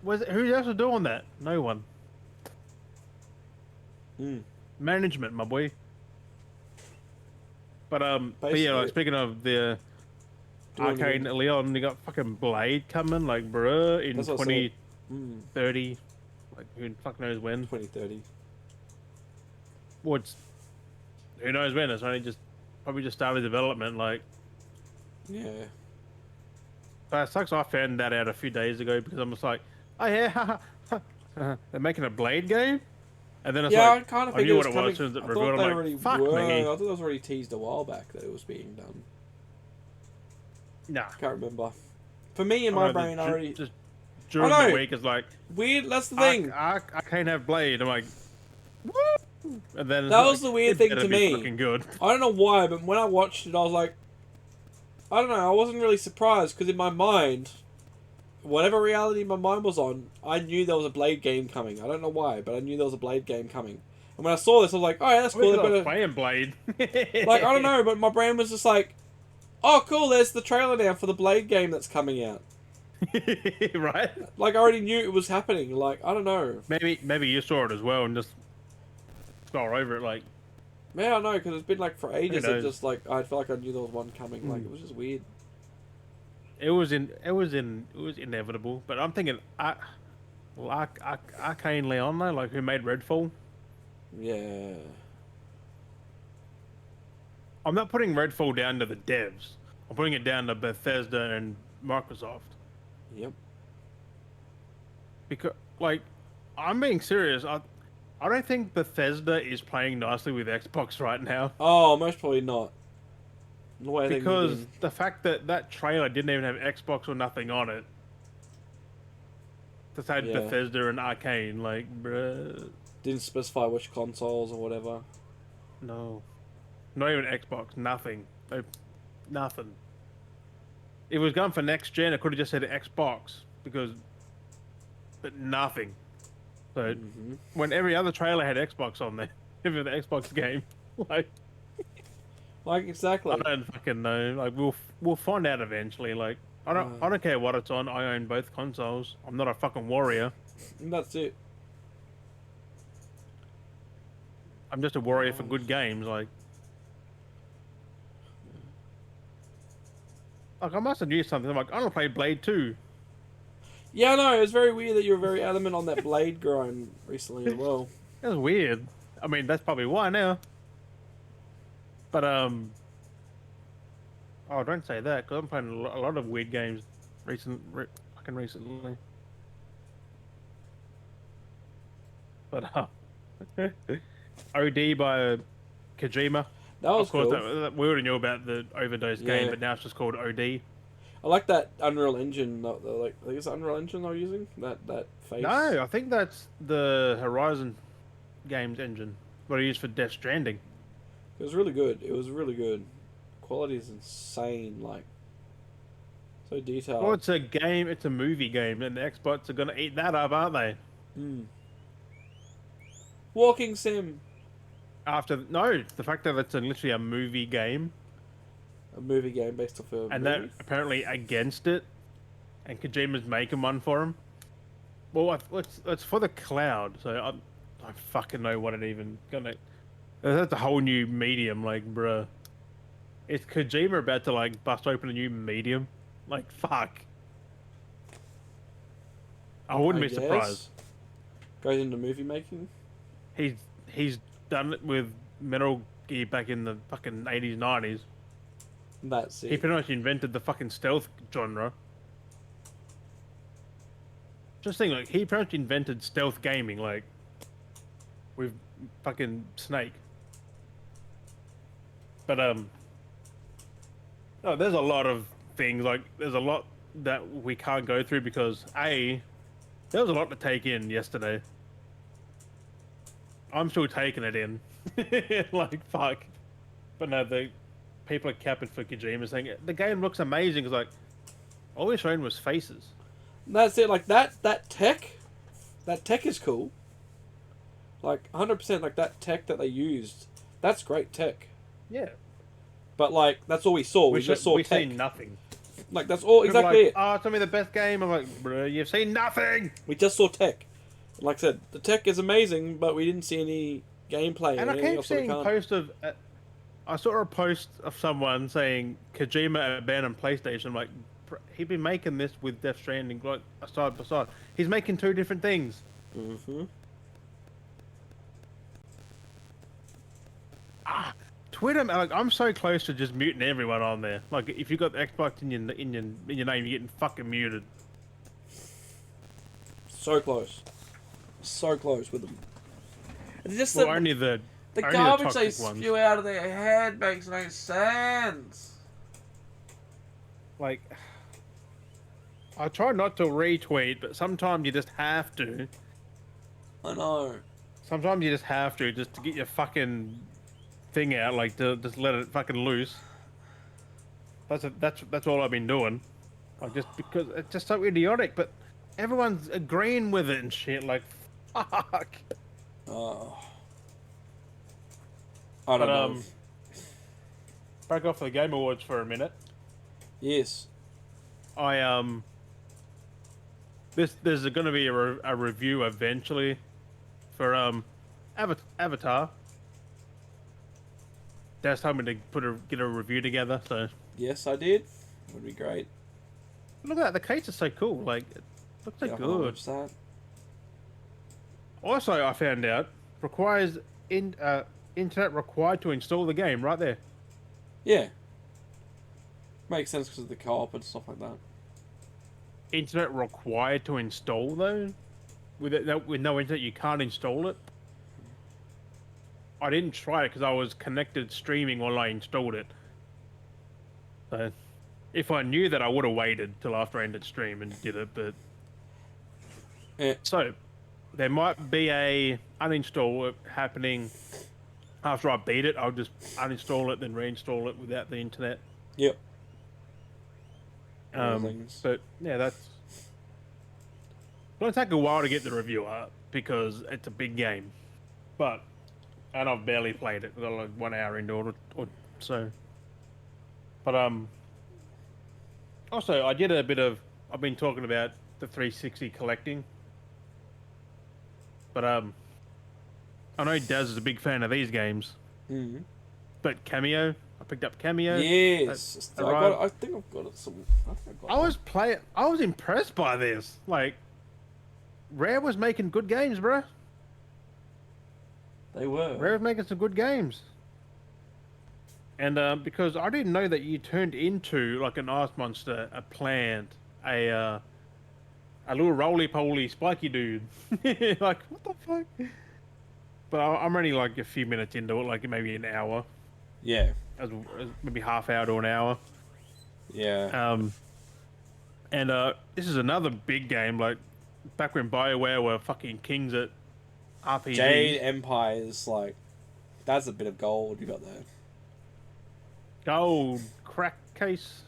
Who else is doing that? No one. Management, my boy. But yeah, like, speaking of the Arcane Leon, you got fucking Blade coming, like, bruh, in 2030. Like, who fuck knows when? 2030. Who knows when? It's only probably just started development, like. Yeah. But it sucks. I found that out a few days ago because I'm just like, oh yeah, they're making a Blade game, and then it's like, I kind of I knew what it was as soon as it revealed. I'm like, fuck me. I thought that was already teased a while back that it was being done. Nah, can't remember. For me, in my brain, I already just during the week is like weird. That's the thing. I can't have Blade. I'm like, woo! And then that was the weird thing to me. Fucking good. I don't know why, but when I watched it, I was like, I don't know. I wasn't really surprised because in my mind, whatever reality my mind was on, I knew there was a Blade game coming. I don't know why, but I knew there was a Blade game coming. And when I saw this, I was like, oh yeah, that's cool. They're playing Blade. Like, I don't know, but my brain was just like, oh cool, there's the trailer now for the Blade game that's coming out. Right? Like, I already knew it was happening. Like, I don't know. Maybe you saw it as well and just scroll over it like. Yeah, I know, because it's been like for ages. It just like I felt like I knew there was one coming. Like, it was just weird. It was inevitable, but I'm thinking, Arcane Leon, though, like who made Redfall. Yeah. I'm not putting Redfall down to the devs. I'm putting it down to Bethesda and Microsoft. Yep. Because, like, I'm being serious. I don't think Bethesda is playing nicely with Xbox right now. Oh, most probably not. Because the fact that trailer didn't even have Xbox or nothing on it. Just had Bethesda and Arcane, like, bruh. Didn't specify which consoles or whatever. No. Not even Xbox, nothing. Nothing. It was going for next gen, it could have just said Xbox, but nothing. So, when every other trailer had Xbox on there, even the Xbox game, like exactly. I don't fucking know. Like we'll find out eventually. Like I don't care what it's on. I own both consoles. I'm not a fucking warrior. And that's it. I'm just a warrior for good games. Like I must have knew something. I'm like, I don't play Blade 2. Yeah, no, it was very weird that you were very adamant on that Blade grind recently as well. It was weird. I mean, that's probably why now. But, oh, don't say that, because I'm playing a lot of weird games recently. But, OD by Kojima. That was cool. We already knew about the Overdose game, but now it's just called OD. I like that Unreal Engine. I think it's Unreal Engine they're using. That face. No, I think that's the Horizon Games engine. What I used for Death Stranding. It was really good. It was really good. Quality is insane. Like so detailed. Well, it's a game. It's a movie game, and the Xbox are gonna eat that up, aren't they? Walking sim. The fact that it's literally a movie game. A movie game based off of and they're apparently against it, and Kojima's making one for him. Well, it's for the cloud, so I don't fucking know what it even gonna. That's a whole new medium, like, bruh. Is Kojima about to like bust open a new medium? Like, fuck. I wouldn't be surprised. Goes into movie making. He's done it with Metal Gear back in the fucking 80s, 90s. That's it. He pretty much invented the fucking stealth genre. Just think, like, he pretty much invented stealth gaming, like, with fucking Snake. But, no, there's a lot of things, like, there's a lot that we can't go through because, A, there was a lot to take in yesterday. I'm still taking it in. Like, fuck. But no, the people are capping for Kojima, saying the game looks amazing. It's like all we're showing was faces. And that's it. Like that tech is cool. Like 100%, like that tech that they used, that's great tech. Yeah. But like that's all we saw. We just saw we tech. seen nothing. Like that's all exactly it. Oh, tell me the best game. I'm like, bro, you've seen nothing. We just saw tech. Like I said, the tech is amazing, but we didn't see any gameplay. And I keep seeing posts of. I saw a post of someone saying Kojima abandoned PlayStation. I'm like, he'd been making this with Death Stranding like side by side. He's making two different things. Mm-hmm. Twitter, like I'm so close to just muting everyone on there. Like if you got Xbox in your name, you're getting fucking muted. So close with them. It's just only the garbage they ones. spew out of their head makes no sense. Like, I try not to retweet, but sometimes you just have to. I know. Sometimes you just have to, just to get your fucking thing out, like to just let it fucking loose. That's all I've been doing. Like just because it's just so idiotic, but everyone's agreeing with it and shit. Like, fuck. Oh. I don't know. Back off the Game Awards for a minute. Yes. There's going to be a review eventually for Avatar. That's told me to get a review together. So yes, I did. Would be great. Look at that. The case is so cool. Like, it looks so good. Watch that. Also, I found out requires internet required to install the game. Right there. Yeah. Makes sense because of the co-op and stuff like that. Internet required to install though? With no internet, you can't install it. I didn't try it because I was connected streaming while I installed it. So, if I knew that, I would have waited till after I ended stream and did it. But yeah. So, there might be a uninstall happening after I beat it. I'll just uninstall it, then reinstall it without the internet. Yep. But yeah, it's gonna take a while to get the review up because it's a big game. And I've barely played it. I've got like 1 hour into it or so. But also I did a bit of. I've been talking about the 360 collecting. But I know Daz is a big fan of these games. Mm-hmm. But Cameo, I picked up Cameo. Yes, I think I've got it. I was impressed by this. Like, Rare was making good games, bro. They were. Rare was making some good games. And because I didn't know that you turned into like an ice monster, a plant, a little roly-poly spiky dude. Like, what the fuck? But I'm only like a few minutes into it, like maybe an hour. Yeah. As maybe half hour to an hour. Yeah. And this is another big game, like back when BioWare were fucking kings at RPGs. Jade Empire's like, that's a bit of gold you got there. Gold crack case.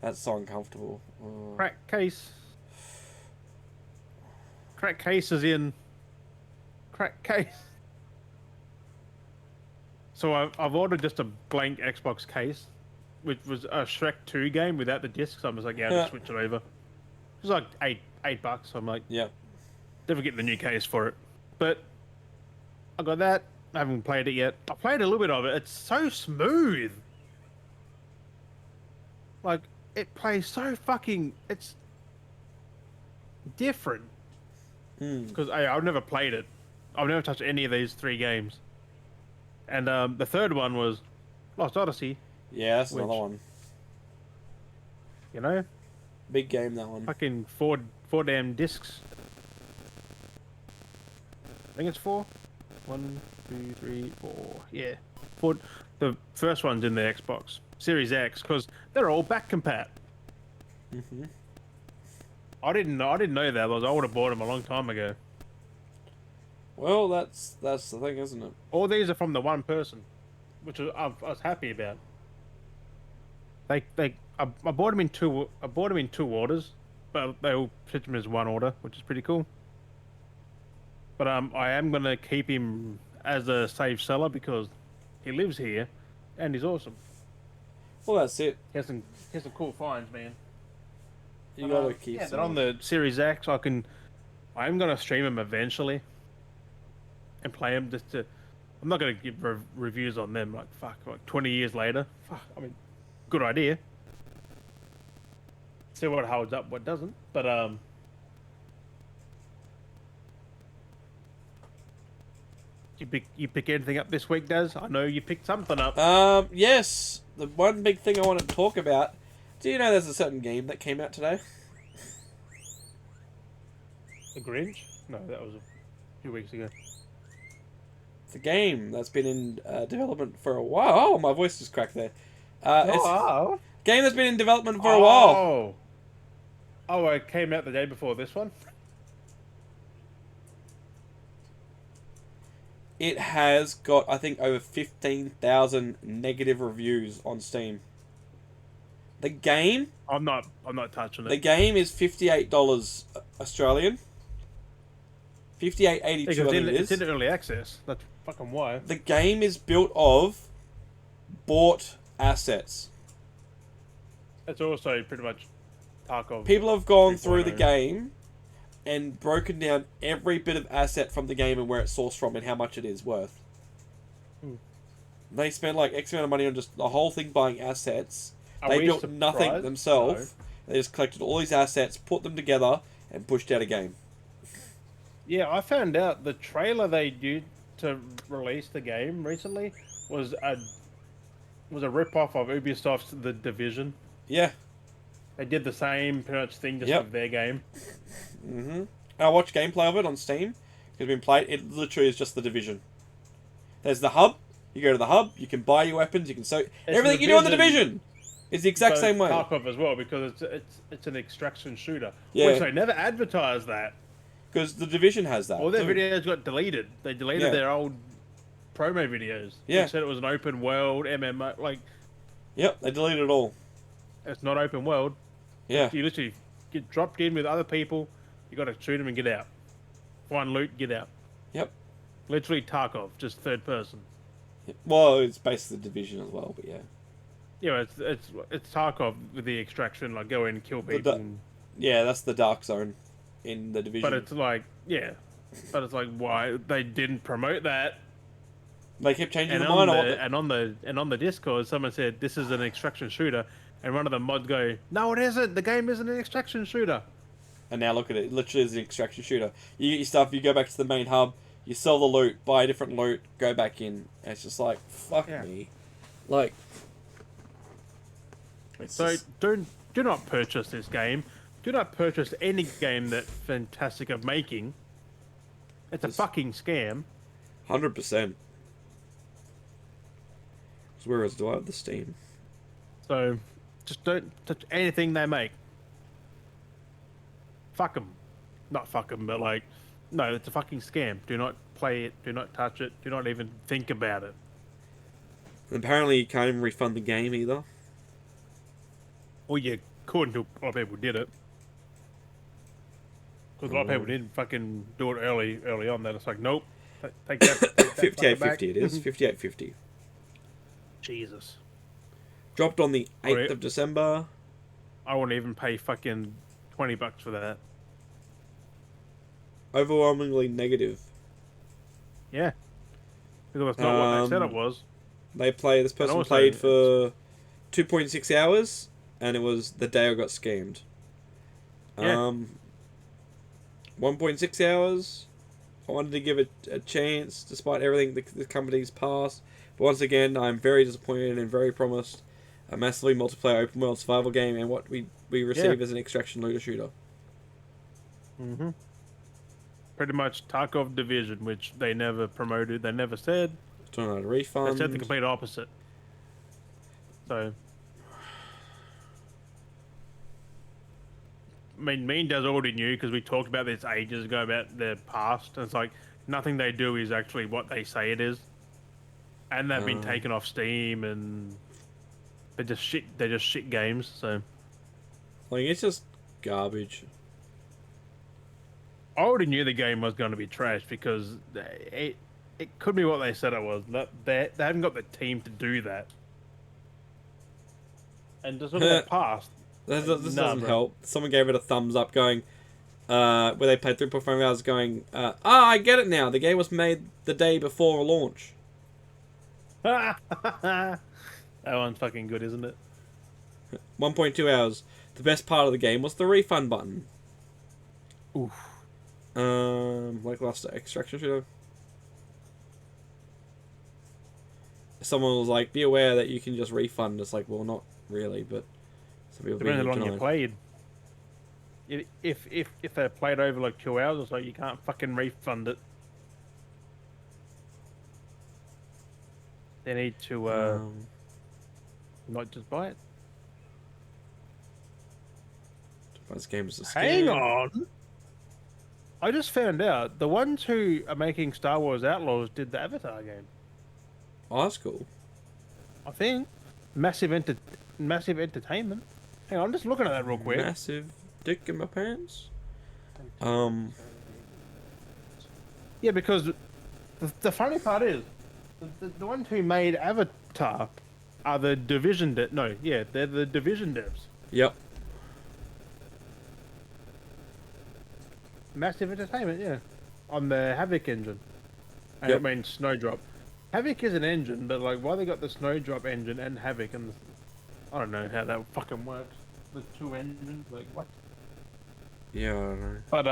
That's so uncomfortable. Crack case. Crack case is in. Crack case. So I've ordered just a blank Xbox case, which was a Shrek 2 game without the disc. So I'm just like, yeah, I'll just switch it over. It was like $8. So I'm like, yeah, never get the new case for it. But I got that. I haven't played it yet. I played a little bit of it. It's so smooth. Like, it plays so fucking. It's different. Because I've never played it. I've never touched any of these 3 games. And the third one was Lost Odyssey. Yeah, that's another one. You know? Big game, that one. Fucking four damn discs. I think it's 4. 1, 2, 3, 4. Yeah. 4. The first one's in the Xbox Series X because they're all back compat. Mm-hmm. I didn't know that. I would have bought them a long time ago. Well, that's the thing, isn't it? All these are from the one person. which I was happy about. I bought them in two. I bought them in two orders, but they all shipped them as one order, which is pretty cool. But I am gonna keep him as a safe seller because he lives here, and he's awesome. Well, that's it. He has some cool finds, man. You gotta keep. Yeah, then on the Series X, I am gonna stream them eventually, and play them just to. I'm not gonna give reviews on them like 20 years later. Fuck, I mean, good idea. See what holds up, what doesn't. But you pick anything up this week, Daz? I know you picked something up. Yes. The one big thing I wanted to talk about. Do you know there's a certain game that came out today? The Grinch? No, that was a few weeks ago. It's a game that's been in development for a while. Oh, my voice just cracked there. It's a game that's been in development for a while. Oh, it came out the day before this one? It has got, I think, over 15,000 negative reviews on Steam. The game... I'm not touching it. The game is $58 Australian. $58.82 I think it is. It's in early access. That's fucking why. The game is built of bought assets. It's also pretty much Tarkov. People have gone through the game and broken down every bit of asset from the game and where it's sourced from and how much it is worth. They spent like X amount of money on just the whole thing buying assets. They built nothing themselves. No. They just collected all these assets, put them together, and pushed out a game. Yeah, I found out the trailer they did to release the game recently was a rip-off of Ubisoft's The Division. Yeah. They did the same pretty much thing just with their game. Mm-hmm. I watched gameplay of it on Steam. It's been played. It literally is just The Division. There's the hub. You go to the hub. You can buy your weapons. You can everything you do on The Division is the exact same way. Tarkov as well because it's an extraction shooter. Yeah. Which they never advertised that. Because The Division has that. All their videos got deleted. They deleted their old promo videos. Yeah. They said it was an open world MMO. Like. Yep, they deleted it all. It's not open world. Yeah. You literally get dropped in with other people. You got to shoot them and get out. Find loot, get out. Yep. Literally Tarkov, just third person. Well, it's basically The Division as well, but yeah. Yeah, it's Tarkov with the extraction, like go in and kill people. Yeah, that's the dark zone in The Division. But it's like, but it's like why they didn't promote that. They kept changing the mind. And on the Discord, someone said this is an extraction shooter, and one of the mods go, "No, it isn't. The game isn't an extraction shooter." And now look at it. It literally is an extraction shooter. You get your stuff. You go back to the main hub. You sell the loot. Buy a different loot. Go back in. And it's just like fuck me. Like. So do not purchase this game. Do not purchase any game that Fantastic are making. It's a fucking scam. 100%. Where else do I have the Steam? So, just don't touch anything they make. Fuck them. Not fuck them, but like, no, it's a fucking scam. Do not play it. Do not touch it. Do not even think about it. And apparently you can't even refund the game either. Well, you could until a lot of people did it. Because a lot of people didn't fucking do it early on. Then it's like, nope. Take that. 58.50 it is. 58.50. Jesus. Dropped on the 8th of December. I wouldn't even pay fucking $20 for that. Overwhelmingly negative. Yeah. Because it's not what they said it was. This person played for 2.6 hours, and it was the day I got scammed. Yeah. 1.6 hours. I wanted to give it a chance, despite everything the company's passed. But once again, I'm very disappointed and very promised a massively multiplayer open world survival game, and what we receive is an extraction looter shooter. Mm-hmm. Pretty much Tarkov Division, which they never promoted, they never said. Don't know how to refund. They said the complete opposite. So, I mean, me and Daz already knew because we talked about this ages ago about their past. And it's like nothing they do is actually what they say it is. and they've been taken off Steam, and they're just shit. They're just shit games. So, like, it's just garbage. I already knew the game was going to be trash because it could be what they said it was. They haven't got the team to do that. And just look at that past. This doesn't help. Someone gave it a thumbs up going, where they played 3.5 hours going, I get it now. The game was made the day before launch. That one's fucking good, isn't it? 1.2 hours. The best part of the game was the refund button. Oof. Lackluster extraction shooter. Someone was like, be aware that you can just refund. It's like, well, not really, but some people depends how long you played. If they played over like 2 hours or so, you can't fucking refund it. They need to not just buy it. This game is a scam. Hang on. I just found out the ones who are making Star Wars Outlaws did the Avatar game. Oh, that's cool. I think massive entertainment. Hang on, I'm just looking at that real quick. Massive dick in my pants. Yeah, because the funny part is the ones who made Avatar are the Division they're the Division devs. Yep. Massive entertainment, yeah, on the Havoc engine. And Yep. I mean Snowdrop. Havoc is an engine, but like, why they got the Snowdrop engine and Havoc, and I don't know how that fucking works. The two engines, like what? Yeah, I don't know. But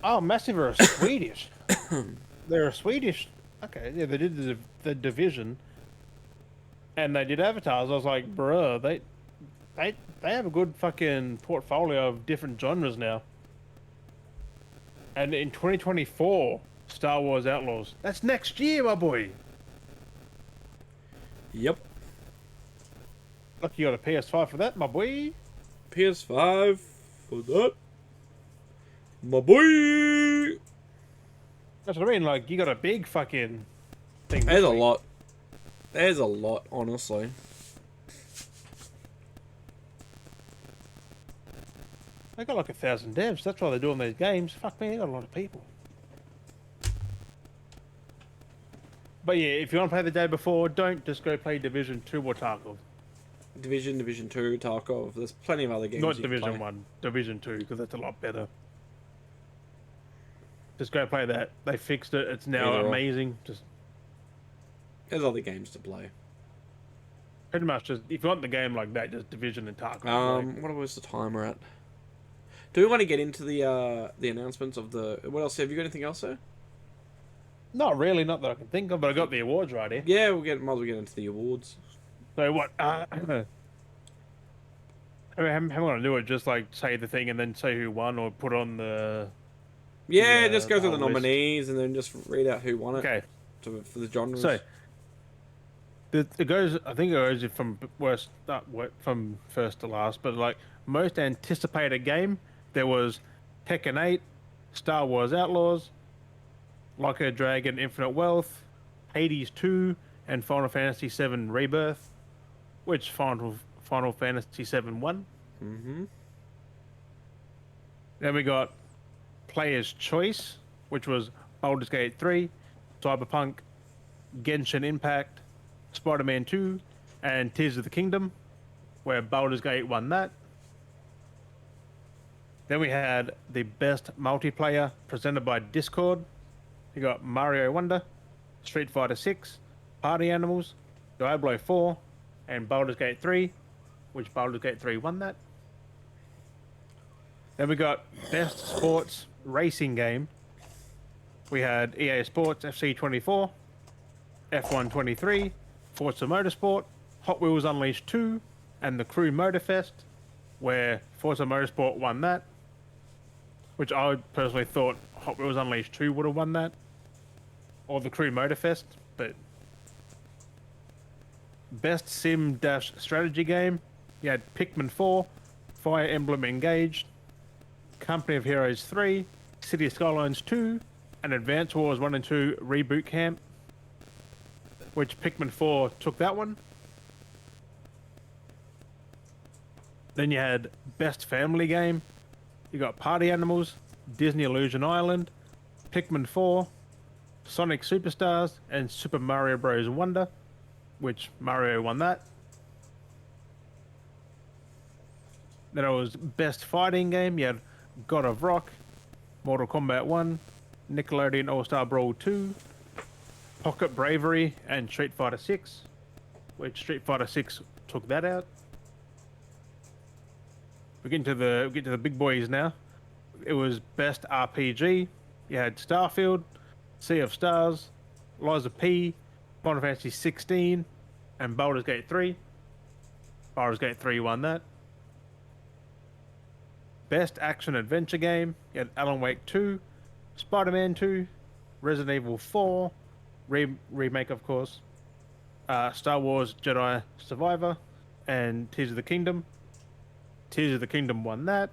oh, Massive are Swedish. They're a Swedish. Okay, yeah, they did the Division, and they did Avatars. I was like, bruh, they have a good fucking portfolio of different genres now. And in 2024, Star Wars Outlaws. That's next year, my boy. Yep. Lucky you got a PS5 for that, my boy. PS5 for that. My boy. That's what I mean. Like, you got a big fucking thing. There's a lot. There's a lot, honestly. They got like 1,000 devs. That's why they're doing these games. Fuck me, they got a lot of people. But yeah, if you want to play the day before, don't just go play Division 2 or Tarkov. Division 2, Tarkov. There's plenty of other games. Not Division 1, Division 2, because that's a lot better. Just go play that. They fixed it. It's now amazing. Just there's other games to play. pretty much just, if you want the game like that, just Division and Tarkov. What was the time we're at? Do we want to get into the announcements of the... What else? Have you got anything else, sir? Not really, not that I can think of, but I got the awards right here. Yeah, might as well get into the awards. So what? How am I going to do it? Just like say the thing and then say who won, or put on the... Yeah, just go through the nominees and then just read out who won it. Okay. For the genres. So, it goes, I think it goes from from first to last, but like, most anticipated game, there was Tekken 8, Star Wars Outlaws, Like a Dragon Infinite Wealth, Hades 2, and Final Fantasy 7 Rebirth, which Final Fantasy 7 won. Mm-hmm. Then we got Player's Choice, which was Baldur's Gate 3, Cyberpunk, Genshin Impact, Spider-Man 2, and Tears of the Kingdom, where Baldur's Gate won that. Then we had the best multiplayer presented by Discord. You got Mario Wonder, Street Fighter 6, Party Animals, Diablo 4, and Baldur's Gate 3, which Baldur's Gate 3 won that. Then we got best sports racing game. We had EA Sports FC24, F1 23, Forza Motorsport, Hot Wheels Unleashed 2, and the Crew Motorfest, where Forza Motorsport won that. Which I personally thought Hot Wheels Unleashed 2 would have won that. Or the Crew Motorfest, but... Best Sim-Strategy game, you had Pikmin 4, Fire Emblem Engaged, Company of Heroes 3, City Skylines 2, and Advance Wars 1 and 2 Reboot Camp. which Pikmin 4 took that one. Then you had Best Family Game. You got Party Animals, Disney Illusion Island, Pikmin 4, Sonic Superstars, and Super Mario Bros. Wonder, which Mario won that. Then it was Best Fighting Game. You had God of Rock, Mortal Kombat 1, Nickelodeon All-Star Brawl 2, Pocket Bravery, and Street Fighter 6, which Street Fighter 6 took that out. We get to the big boys now. It was Best RPG. You had Starfield, Sea of Stars, Lies of P, Final Fantasy 16, and Baldur's Gate 3. Baldur's Gate 3 won that. Best Action Adventure Game. You had Alan Wake 2, Spider-Man 2, Resident Evil 4, remake of course, Star Wars Jedi Survivor, and Tears of the Kingdom. Tears of the Kingdom won that.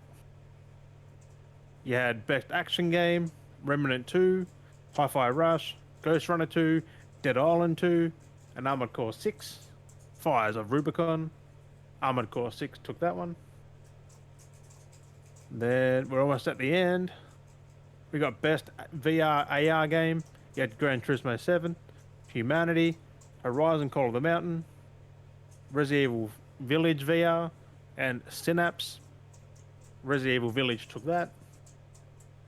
You had Best Action Game, Remnant 2, Hi-Fi Rush, Ghost Runner 2, Dead Island 2, and Armored Core 6. Fires of Rubicon. Armored Core 6 took that one. Then we're almost at the end. We got Best VR AR Game. You had Gran Turismo 7, Humanity, Horizon Call of the Mountain, Resident Evil Village VR, and Synapse. Resident Evil Village took that.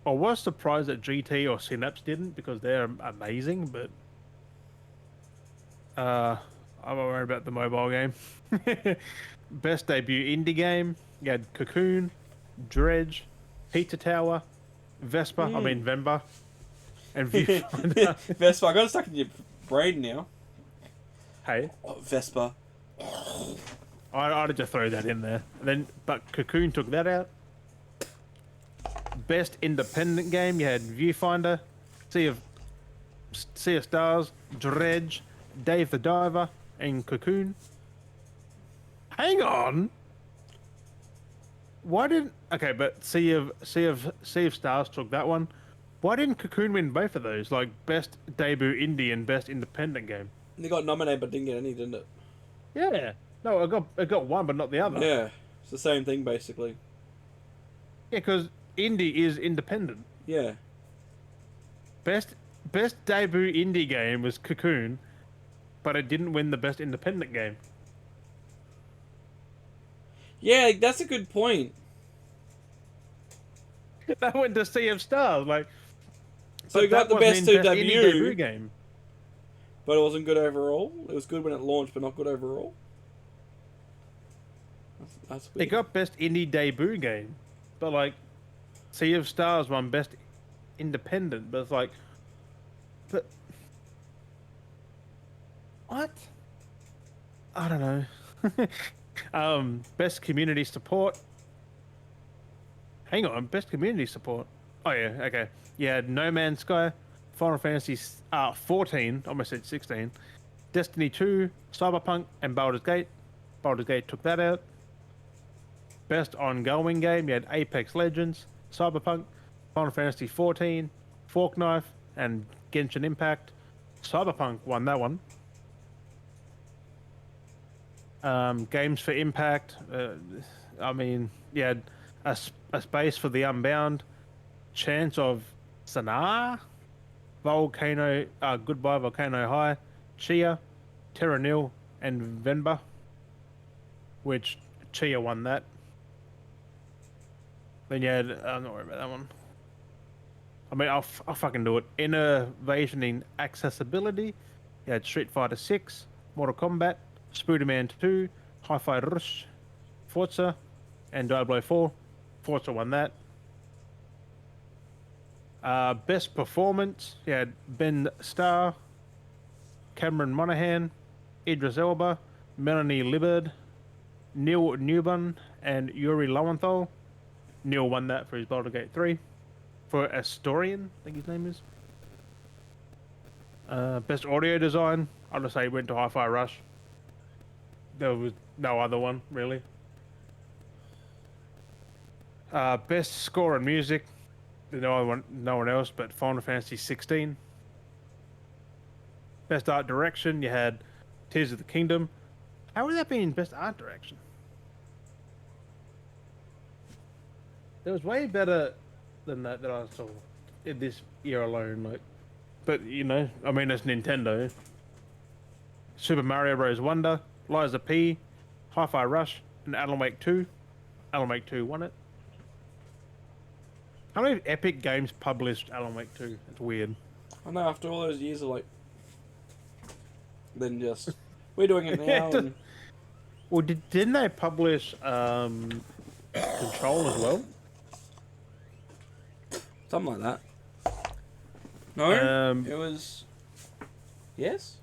I was surprised that GT or Synapse didn't because they're amazing, but I'm not worried about the mobile game. Best Debut Indie Game. You had Cocoon, Dredge, Pizza Tower, Vespa, Vemba, and Viewfinder. Vespa, I got it stuck in your brain now. Hey? Oh, Vespa. I'd just throw that in there. But Cocoon took that out. Best Independent Game, you had Viewfinder, Sea of Stars, Dredge, Dave the Diver, and Cocoon. Hang on. Why didn't... Okay, but Sea of Stars took that one. Why didn't Cocoon win both of those? Like, Best Debut Indie and Best Independent Game. They got nominated but didn't get any, didn't it? Yeah. No, it got one, but not the other. Yeah. It's the same thing, basically. Yeah, because Indie is independent. Yeah. Best Debut Indie Game was Cocoon, but it didn't win the Best Independent Game. Yeah, that's a good point. That went to Sea of Stars, like. So you got the best debut game, but it wasn't good overall. It was good when it launched, but not good overall. That's weird. It got Best Indie Debut Game, but like, Sea of Stars won Best Independent, but it's like, but what? I don't know. Best Community Support. Hang on, Best Community Support. Oh yeah, okay. You had No Man's Sky, Final Fantasy 14, almost said 16, Destiny 2, Cyberpunk, and Baldur's Gate. Baldur's Gate took that out. Best Ongoing Game, you had Apex Legends, Cyberpunk, Final Fantasy 14, Fork Knife, and Genshin Impact. Cyberpunk won that one. Games for Impact, you had a Space for the Unbound, Chance of Sanaa, Volcano, Goodbye Volcano High, Chia, Terra Nil, and Venba, which Chia won that. Then you had, I'm not worried about that one. I mean, I'll fucking do it. Innovation in Accessibility, you had Street Fighter 6, Mortal Kombat, Spider-Man 2, Hi-Fi Rush, Forza, and Diablo 4. Forza won that. Best Performance, you had Ben Starr, Cameron Monaghan, Idris Elba, Melanie Libbard, Neil Newbon, and Yuri Lowenthal. Neil won that for his Baldur's Gate 3. For Astorian, I think his name is. Best Audio Design, I'll just say went to Hi-Fi Rush. There was no other one, really. Best Score and Music, no one else but Final Fantasy 16. Best art direction, you had Tears of the Kingdom. How would that be in best art direction? It was way better than that I saw in this year alone. Like, but you know, I mean, it's Nintendo. Super Mario Bros. Wonder, Liza P, Hi-Fi Rush, and Alan Wake 2. Alan Wake 2 won it. How many Epic Games published Alan Wake 2? It's weird. I know, after all those years of like, then just we're doing it now. And... Well, didn't they publish Control as well? Something like that. No, it was. Yes.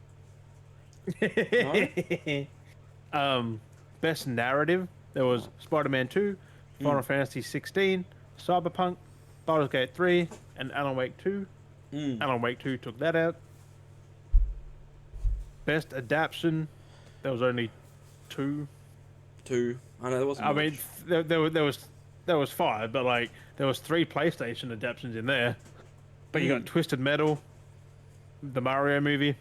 No? Best narrative. There was Spider-Man 2, Final Fantasy 16, Cyberpunk, Baldur's Gate 3, and Alan Wake 2. Alan Wake 2 took that out. Best adaptation. There was only 2. I know there wasn't. I mean, there was 5, but like there was 3 PlayStation adaptations in there. But you got Twisted Metal, the Mario movie,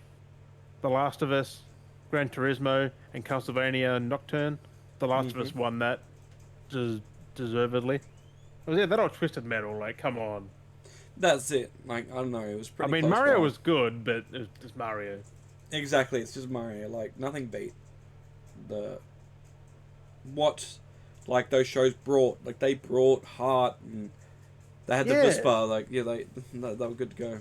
The Last of Us, Gran Turismo, and Castlevania Nocturne. The Last of Us won that, deservedly. Yeah, that all Twisted Metal. Like, come on. That's it. Like, I don't know. It was pretty. I mean, Mario was good, but it was just Mario. Exactly, it's just Mario. Like, nothing beat what like those shows brought. Like, they brought heart, and they had the whisper. Like, yeah, they were good to go.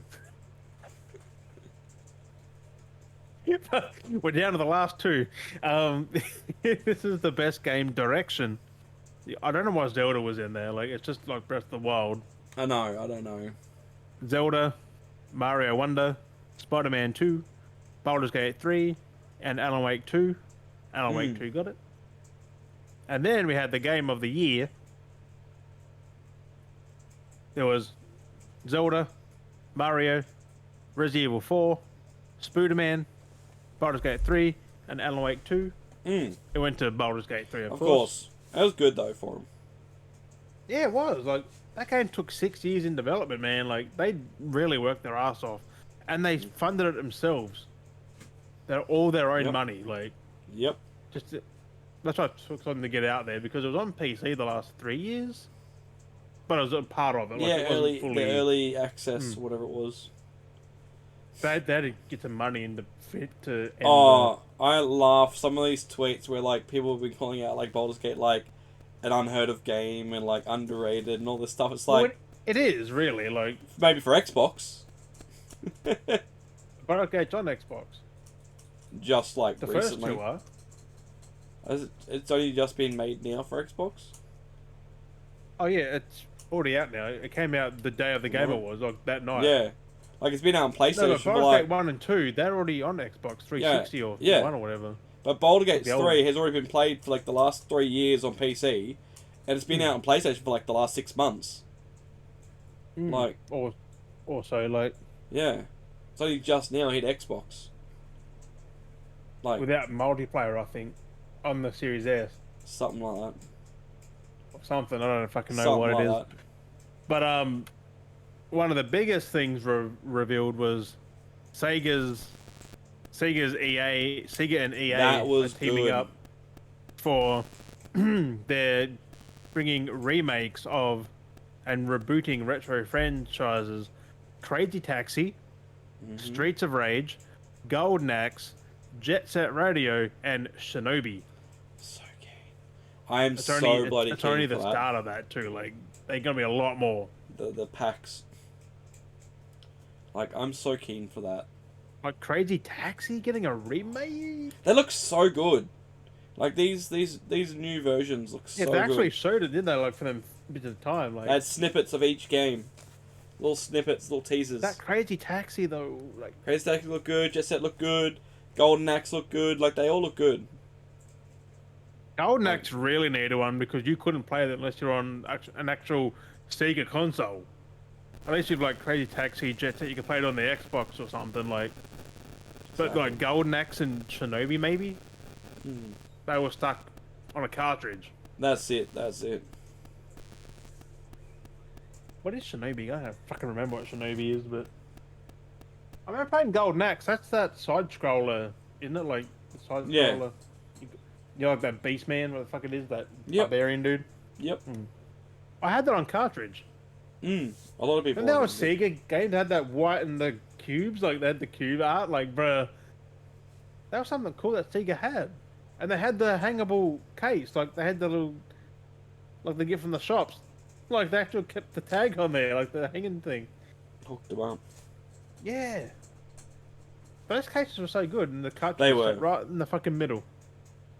We're down to the last 2. This is the best game direction. I don't know why Zelda was in there. Like, it's just like Breath of the Wild. I know. I don't know. Zelda, Mario Wonder, Spider-Man 2, Baldur's Gate 3, and Alan Wake 2. Alan Wake 2 got it. And then we had the game of the year. There was Zelda, Mario, Resident Evil 4, Spider-Man, Baldur's Gate 3, and Alan Wake 2. It went to Baldur's Gate 3, of course. That was good, though, for him. Yeah, it was. Like, that game took 6 years in development, man. Like, they really worked their ass off. And they funded it themselves. They're all their own money. Like, just that's why I took something to get out there, because it was on PC the last 3 years. But it was a part of it. Like, Yeah, it the early access, whatever it was. They had to get some money in to end I laugh some of these tweets where like people have been calling out like Baldur's Gate like an unheard of game and like underrated and all this stuff. It's like, well, it is really like maybe for Xbox. Baldur's Gate's on Xbox. Just like the recently. first 2 are. It's only just been made now for Xbox. Oh yeah, it's already out now. It came out the day of the Game Awards, like that night. Yeah. Like, it's been out on PlayStation. No, but Baldur's Gate 1 and 2, they're already on Xbox 360 or 1 or whatever. But Baldur's Gate 3 has already been played for like the last 3 years on PC, and it's been out on PlayStation for like the last 6 months. Like, or so, like, yeah, it's only just now hit Xbox. Like, without multiplayer, I think, on the Series S, something like that. or something. I don't fucking know what it is. That. But one of the biggest things revealed was Sega and EA are teaming up for they're bringing remakes of and rebooting retro franchises Crazy Taxi, Streets of Rage, Golden Axe, Jet Set Radio, and Shinobi. So keen. I am so bloody keen. It's only the start of that too. Like, there's gonna be a lot more. The packs. Like, I'm so keen for that. Like Crazy Taxi getting a remake? They look so good. Like, these new versions look so good. Yeah, they actually showed it, didn't they? Like, for them bits of time. Like, they had snippets of each game. Little snippets, little teasers. That Crazy Taxi, though, like... Crazy Taxi look good, Jet Set look good, Golden Axe look good, like, they all look good. Golden Axe really needed one, because you couldn't play it unless you're on an actual Sega console. At least you've like Crazy Taxi, Jet Set, you can play it on the Xbox or something, like... But, like, Golden Axe and Shinobi, maybe? They were stuck on a cartridge. That's it. What is Shinobi? I don't fucking remember what Shinobi is, but... I remember playing Golden Axe. That's that side scroller, isn't it? Like the side scroller. You're like that beast man. What the fuck it is? That barbarian dude. Yep. I had that on cartridge. A lot of people. And there was Sega game that had that white and the cubes. Like they had the cube art. Like, bruh, that was something cool that Sega had. And they had the hangable case. Like they had the little, like they get from the shops. Like they actually kept the tag on there, like the hanging thing. Hooked them up. Yeah. Those cases were so good, and the cartridge They was were. right in the fucking middle.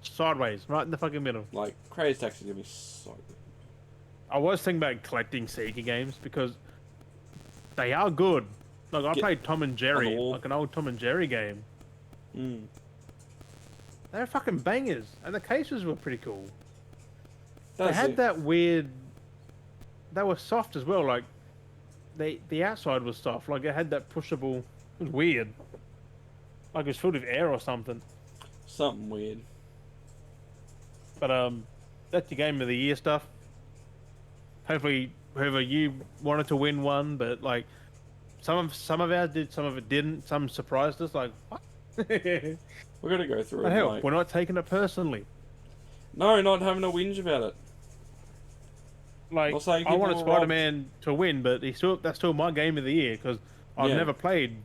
Sideways, right in the fucking middle. Like, Crazy Taxi is gonna be so good. I was thinking about collecting Sega games because they are good. Like, I played Tom and Jerry, like an old Tom and Jerry game. They were fucking bangers, and the cases were pretty cool. They had that weird... They were soft as well, like, the outside was soft. Like, it had that pushable... It was weird. Like, it was filled with air or something. Something weird. But, that's your Game of the Year stuff. Hopefully, whoever you wanted to win one, but, like, some of ours did, some of it didn't. Some surprised us, like, what? We're gonna go through But it. hell, like... we're not taking it personally. No, not having a whinge about it. Like, I wanted Spider-Man to win, but that's still my Game of the Year, because I've never played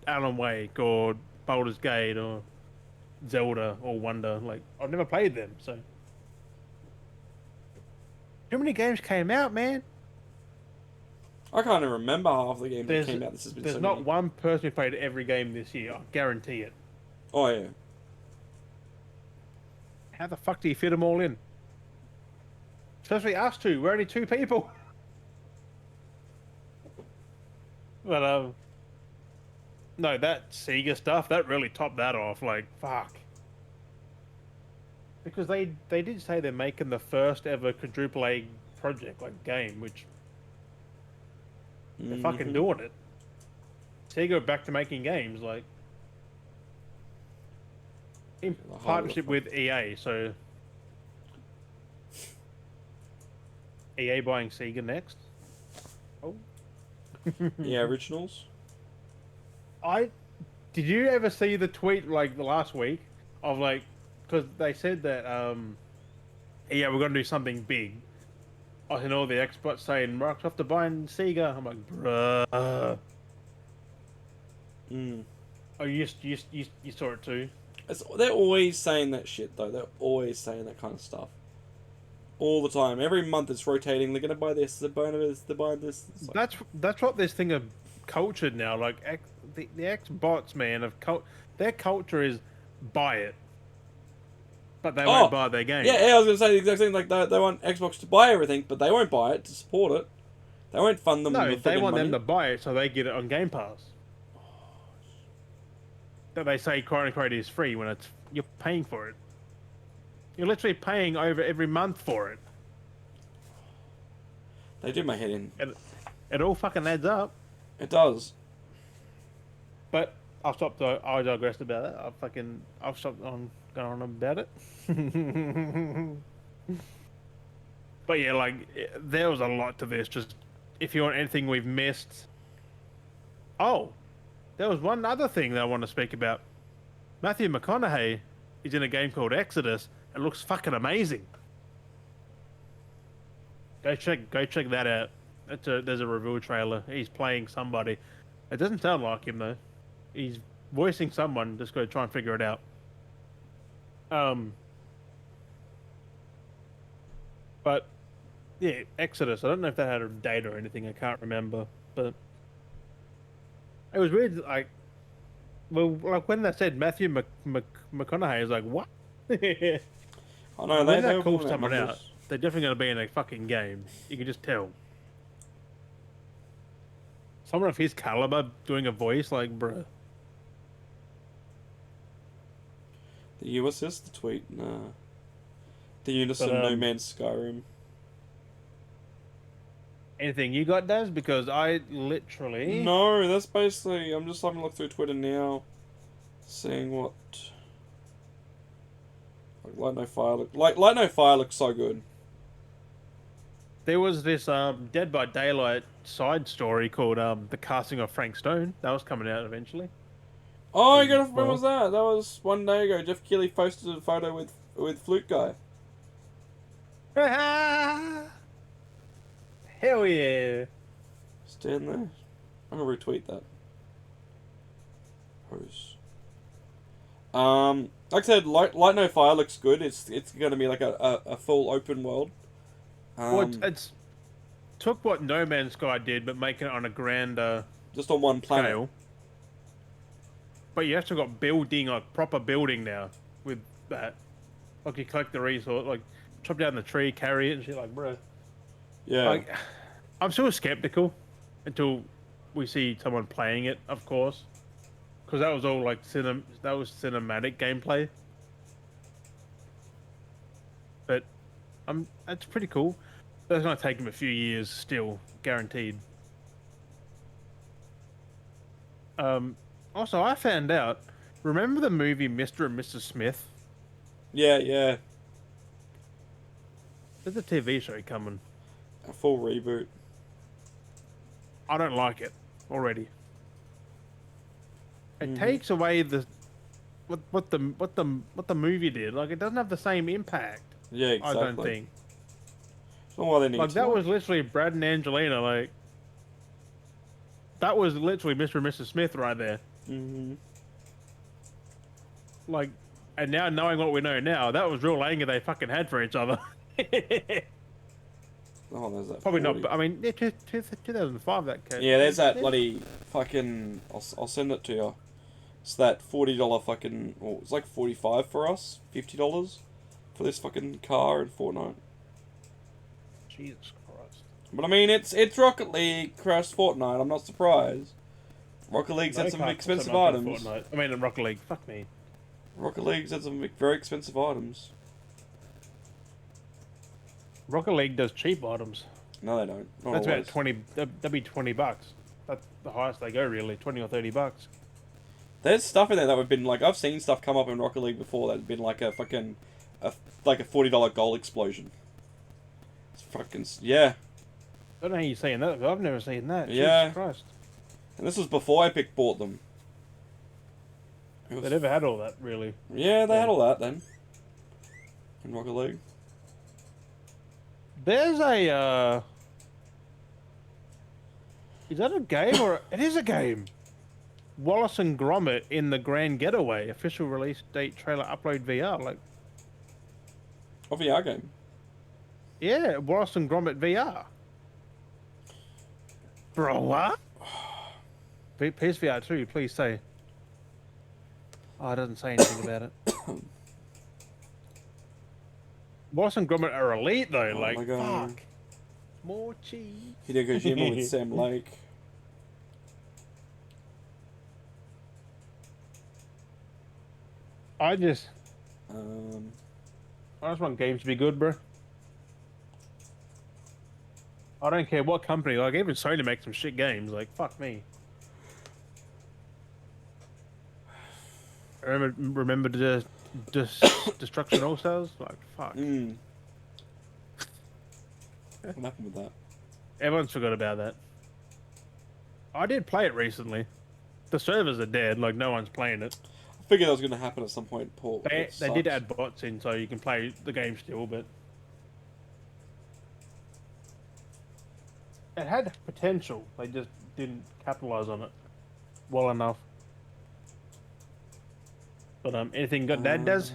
Alan Wake or Baldur's Gate or Zelda or Wonder. Like, I've never played them, so... Too many games came out, man. I can't even remember half the games that came out. There's not one person who played every game this year. I guarantee it. Oh, yeah. How the fuck do you fit them all in? Especially us two. We're only two people. But, no, that Sega stuff, that really topped that off. Like, fuck. Because they did say they're making the first ever quadruple A project, like, game, which... They're fucking doing it. Sega are back to making games, like... In partnership with EA, so... EA buying Sega next? Oh. Yeah, originals. Did you ever see the tweet, like, the last week? Of, like... Because they said that, yeah, we're going to do something big. I seen all the experts saying, Microsoft are buying Sega. I'm like, bruh. Oh, you saw it too? They're always saying that shit, though. They're always saying that kind of stuff. All the time. Every month it's rotating. They're going to buy this, they're buying this, they're buying this. Like... That's what this thing of culture now. Like, the Xbots, man, their culture is buy it. But they won't buy their game. Yeah, I was going to say the exact same. Like, they want Xbox to buy everything, but they won't buy it to support it. They won't fund them. No, they want them to buy it so they get it on Game Pass. That they say quote unquote is free when you're paying for it. You're literally paying over every month for it. They do my head in. It all fucking adds up. It does. But I'll stop. I digressed about it. I've stopped on going on about it. But yeah, like there was a lot to this. Just if you want anything we've missed. Oh, there was one other thing that I want to speak about. Matthew McConaughey is in a game called Exodus. It looks fucking amazing. Go check that out. There's a review trailer. He's playing somebody. It doesn't sound like him though. He's voicing someone. Just go try and figure it out. But yeah, Exodus. I don't know if that had a date or anything. I can't remember. But it was weird. Like, well, like when they said Matthew McConaughey, I was like, what? I know they call someone out. They're definitely going to be in a fucking game. You can just tell. Someone of his caliber doing a voice, like, bruh. What's this? The tweet? Nah. The Unison No Man's Skyrim. Anything you got, Daz? Because I literally... No, that's basically... I'm just having a look through Twitter now. Seeing what... Like Light No Fire looks so good. There was this Dead by Daylight side story called The Casting of Frank Stone. That was coming out eventually. Oh, when was that? That was 1 day ago. Jeff Keighley posted a photo with Flute Guy. Hell yeah! Stand there. I'm gonna retweet that. Post. Like I said, Light No Fire looks good. It's gonna be like a full open world. Well, it's took what No Man's Sky did, but making it on a grander just on one planet. Scale. But you actually got building, like proper building now with that. Like you collect the resource, like chop down the tree, carry it, and shit. Like, bro. Yeah. Like, I'm still skeptical until we see someone playing it, of course, because that was all like that was cinematic gameplay. But that's pretty cool. That's gonna take him a few years, still guaranteed. Also, I found out. Remember the movie Mr. and Mrs. Smith? Yeah, yeah. There's a TV show coming. A full reboot. I don't like it already. It takes away what the movie did. Like, it doesn't have the same impact. Yeah, exactly. I don't think. That's why they need that was literally Brad and Angelina. Like, that was literally Mr. and Mrs. Smith right there. Like, and now knowing what we know now, that was real anger they fucking had for each other. Oh, there's that. Probably 40. not. I mean, 2005 that came. Yeah, there's that bloody fucking. I'll send it to you. It's that $40 fucking. Well, it's like 45 for us. $50 for this fucking car in Fortnite. Jesus Christ. But I mean, it's Rocket League crashed Fortnite. I'm not surprised. Rocket League's had some expensive items. I mean, in Rocket League, fuck me. Rocket League's had some very expensive items. Rocket League does cheap items. No, they don't. Not That's always. about 20. That'd be $20. That's the highest they go, really. 20 or $30. There's stuff in there that would have been like, I've seen stuff come up in Rocket League before that'd been like a fucking, like a $40 goal explosion. It's fucking, yeah. I don't know how you're saying that. I've never seen that. Yeah. Jesus Christ. And this was before Epic bought them. They never had all that, really. Yeah, they had all that then. In Rocket League. There's a, is that a game or... It is a game. Wallace and Gromit in the Grand Getaway. Official release date trailer upload VR. Like... A VR game? Yeah, Wallace and Gromit VR. Bro, what? PSVR 2, please say. Oh, it doesn't say anything about it. Wallace and Gromit are elite, though. Oh like, my God. fuck. More cheese. Hideo Kojima with Sam Lake. I just Um, want games to be good, bro. I don't care what company. Like, even Sony makes some shit games. Like, fuck me. Remember Destruction All Stars? Like, fuck. What happened with that? Everyone's forgot about that. I did play it recently. The servers are dead. Like, no one's playing it. I figured that was going to happen at some point, Paul. They did add bots in, so you can play the game still, but it had potential. They just didn't capitalize on it well enough. But anything good Dad does?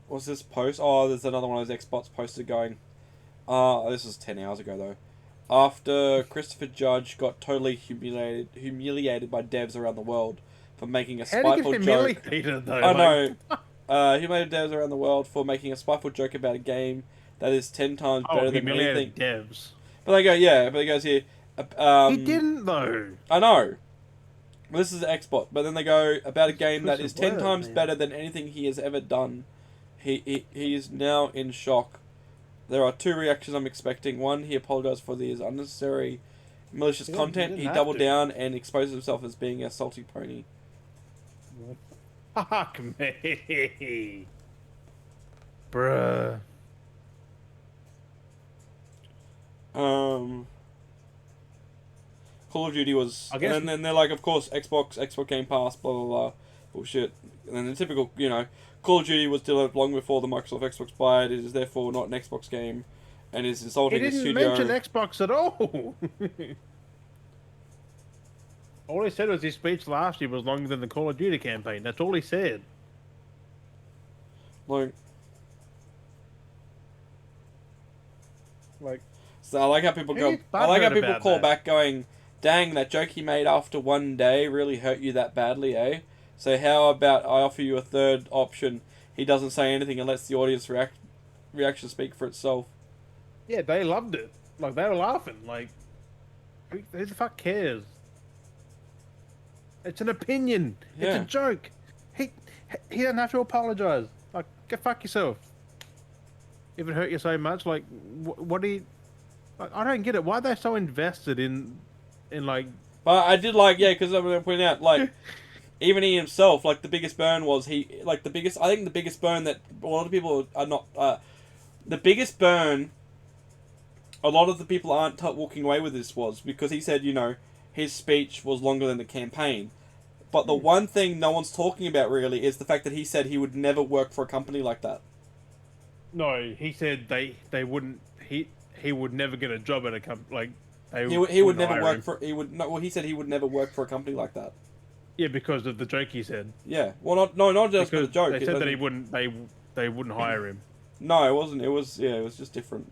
What's this post? Oh, there's another one of those Xbox posted going. This was 10 hours ago though. After Christopher Judge got totally humiliated by devs around the world for making a spiteful joke. Though, I know. Humiliated devs around the world for making a spiteful joke about a game that is 10 times better than anything. Devs. But they go, yeah. But he goes here. He didn't though. I know. Well, this is an Xbox, but then they go about a game that is 10 times better than anything he has ever done. He is now in shock. There are 2 reactions I'm expecting. One, he apologized for his unnecessary malicious content. He doubled down and exposed himself as being a salty pony. Fuck me. bruh. Call of Duty was, I guess, and then they're like, of course, Xbox Game Pass, blah blah blah, bullshit. And then the typical, Call of Duty was developed long before the Microsoft Xbox buy it. It is therefore not an Xbox game, and is he insulting the didn't studio. mention Xbox at all. All he said was his speech last year was longer than the Call of Duty campaign. That's all he said. Like, Like, so I like how people go. He's I like how butthurt people about call that. back, going, "Dang, that joke he made after one day really hurt you that badly, eh? So how about I offer you a third option? He doesn't say anything and lets the audience reaction speak for itself." yeah, they loved it. Like, they were laughing. Like, who the fuck cares? It's an opinion. Yeah. It's a joke. He doesn't have to apologize. Like, go fuck yourself. If it hurt you so much, like, what do you... Like, I don't get it. Why are they so invested in like... But I did like, because I'm going to point out, like, even he himself, like, the biggest burn was I think the biggest burn that a lot of people are not, the biggest burn a lot of the people aren't walking away with this was because he said, his speech was longer than the campaign. But the one thing no one's talking about really is the fact that he said he would never work for a company like that. No, he said they wouldn't... He would never get a job at a company, like... He would never work for... he said he would never work for a company like that. Yeah, because of the joke he said. Yeah. Well, not just for the joke. They said that he wouldn't... They wouldn't hire him. No, it wasn't. It was just different.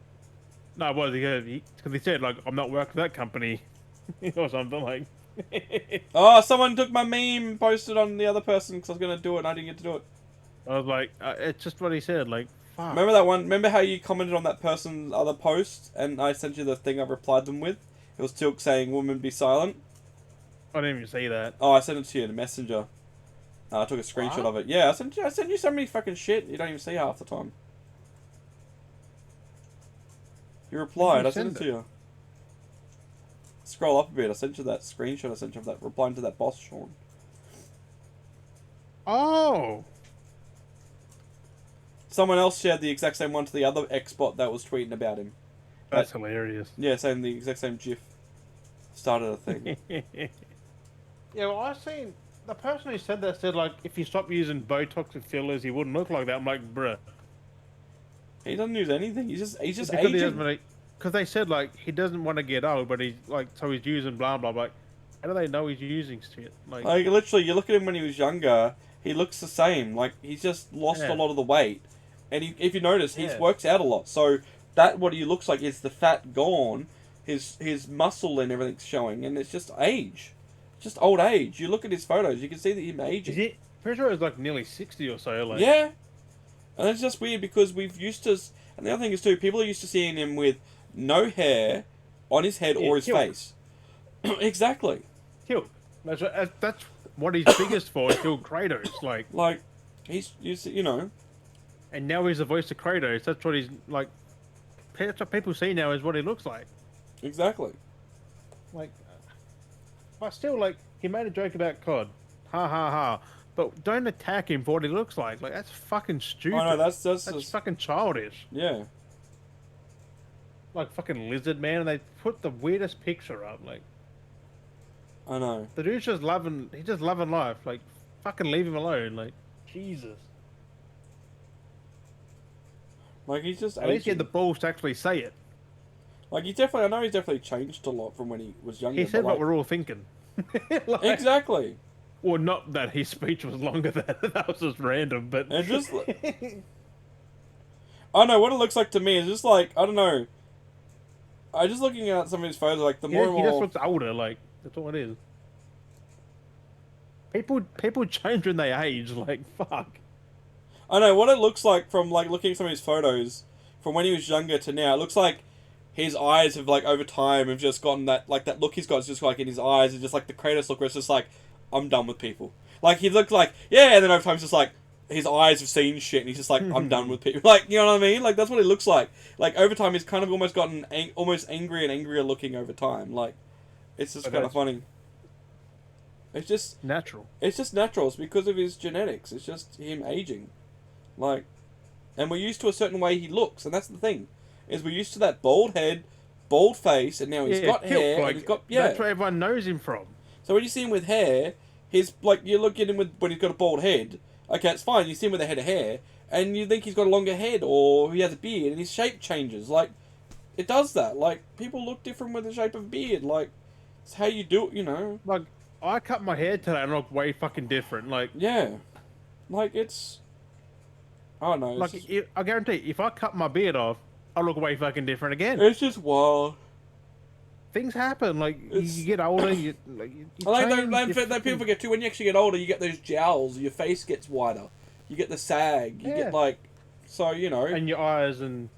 No, it was because he said, like, I'm not working for that company or something, like... Oh, someone took my meme and posted on the other person because I was going to do it and I didn't get to do it. I was like, it's just what he said, like, fuck. Remember that one? Remember how you commented on that person's other post and I sent you the thing I replied them with? It was Tilk saying, "Women be silent." I didn't even see that. Oh, I sent it to you in a messenger. I took a screenshot of it. Yeah, I sent you so many fucking shit you don't even see half the time. You replied, I sent it to you. Scroll up a bit, I sent you that screenshot I sent you of that, replying to that boss, Sean. Oh! Someone else shared the exact same one to the other X-bot that was tweeting about him. That's hilarious. Yeah, saying the exact same GIF. Started a thing. Yeah, well, I seen... The person who said that said, like, if you stop using Botox and fillers, he wouldn't look like that. I'm like, bruh. He doesn't use anything. He's just Because aging. Because they said, like, he doesn't want to get old, but he's, like, so he's using blah, blah, blah. How do they know he's using shit? Like literally, you look at him when he was younger, he looks the same. Like, he's just lost a lot of the weight. And if you notice, he works out a lot. So, what he looks like is the fat gone, his muscle and everything's showing, and it's just age. Just old age. You look at his photos, you can see that he's aging. Is it? Pretty sure it's like nearly 60 or so. Like. Yeah. And it's just weird because we've used to... And the other thing is too, people are used to seeing him with no hair on his head or his face. Exactly. Tilk. That's what he's biggest for, is Tilk Kratos. Like, he's, And now he's the voice of Kratos. That's what he's, like... That's what people see now is what he looks like. Exactly. Like... But still, like, he made a joke about COD. Ha ha ha. But don't attack him for what he looks like. Like, that's fucking stupid. Oh, no, that's just... fucking childish. Yeah. Like, fucking lizard man, and they put the weirdest picture up, like... I know. The dude's just loving... He's just loving life. Like, fucking leave him alone. Like, Jesus. Like, he's just At least he had the balls to actually say it. Like, I know he's definitely changed a lot from when he was younger. He said what we're all thinking. Like, exactly. Well, not that his speech was longer than that was just random, but... And just... I know, what it looks like to me is just like, I don't know. I just looking at some of his photos, like, the more and more... He just looks older, like, that's all it is. People change when they age, like, fuck. I know, what it looks like from, like, looking at some of his photos, from when he was younger to now, it looks like his eyes have, like, over time, have just gotten that, like, that look he's got is just, like, in his eyes, is just, like, the Kratos look where it's just, like, I'm done with people. Like, he looked like, yeah, and then over time it's just, like, his eyes have seen shit, and he's just, like, I'm done with people. Like, you know what I mean? Like, that's what it looks like. Like, over time, he's kind of almost gotten almost angry and angrier looking over time. Like, it's just kind of funny. It's just... Natural. It's just natural. It's because of his genetics. It's just him aging. Like... And we're used to a certain way he looks, and that's the thing. Is we're used to that bald head, bald face, and now he's got hair, like, and he's got... That's where everyone knows him from. So when you see him with hair, he's like, you look at him with, when he's got a bald head, okay, it's fine, you see him with a head of hair, and you think he's got a longer head, or he has a beard, and his shape changes. Like, it does that. Like, people look different with the shape of beard. Like, it's how you do it, you know. Like, I cut my hair today and I look way fucking different. Like, yeah. Like, it's... I don't know. Like, just... I guarantee, if I cut my beard off, I'll look way fucking different again. It's just wild. Things happen. Like, you get older, you people forget too, when you actually get older, you get those jowls, your face gets wider. You get the sag, you get, like... So, you know... And your eyes and...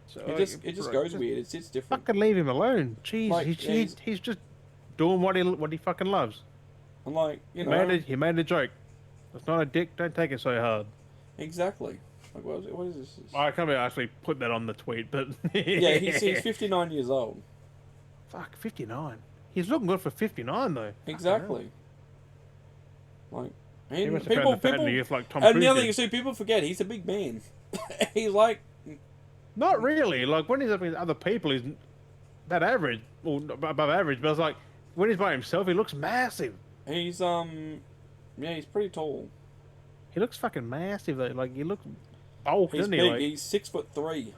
So, it just goes weird. It's different. Fucking leave him alone. Jeez, like, he's just doing what he fucking loves. I'm like, you know... He made a joke. It's not a dick, don't take it so hard. Exactly. Like, what is this? I can't actually put that on the tweet, but... yeah, he's 59 years old. Fuck, 59. He's looking good for 59, though. Exactly. Like, people... Like Tom and the other thing you see, people forget, he's a big man. He's like... Not really. Like, when he's up with other people, he's that average, or above average, but it's like, when he's by himself, he looks massive. He's, yeah, he's pretty tall. He looks fucking massive, though. Like, he looks bulk, he's doesn't big. he? Like, he's 6'3".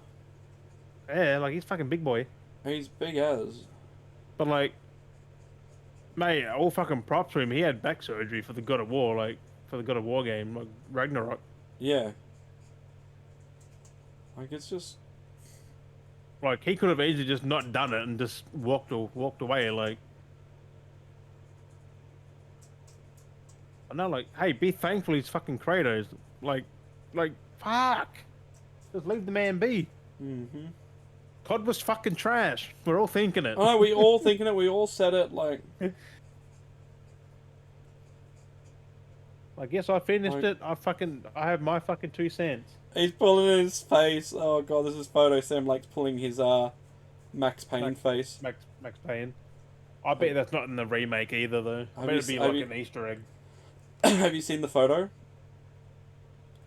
Yeah, like, he's fucking big boy. He's big as. But, like, mate, all fucking props to him. He had back surgery for the God of War, like, for the God of War game, like, Ragnarok. Yeah. Like, it's just... Like, he could have easily just not done it and just walked away, like... I know, like, hey, be thankful he's fucking Kratos. Like, fuck! Just leave the man be. Mm-hmm. COD was fucking trash. We're all thinking it. I know, we all thinking it, we all said it, like... I guess I finished it. I have my fucking 2 cents. He's pulling his face. Oh god, this is photo Sam Lake's pulling his Max Payne face. Max Payne. I bet that's not in the remake either, though. I bet it'd be like an Easter egg. Have you seen the photo?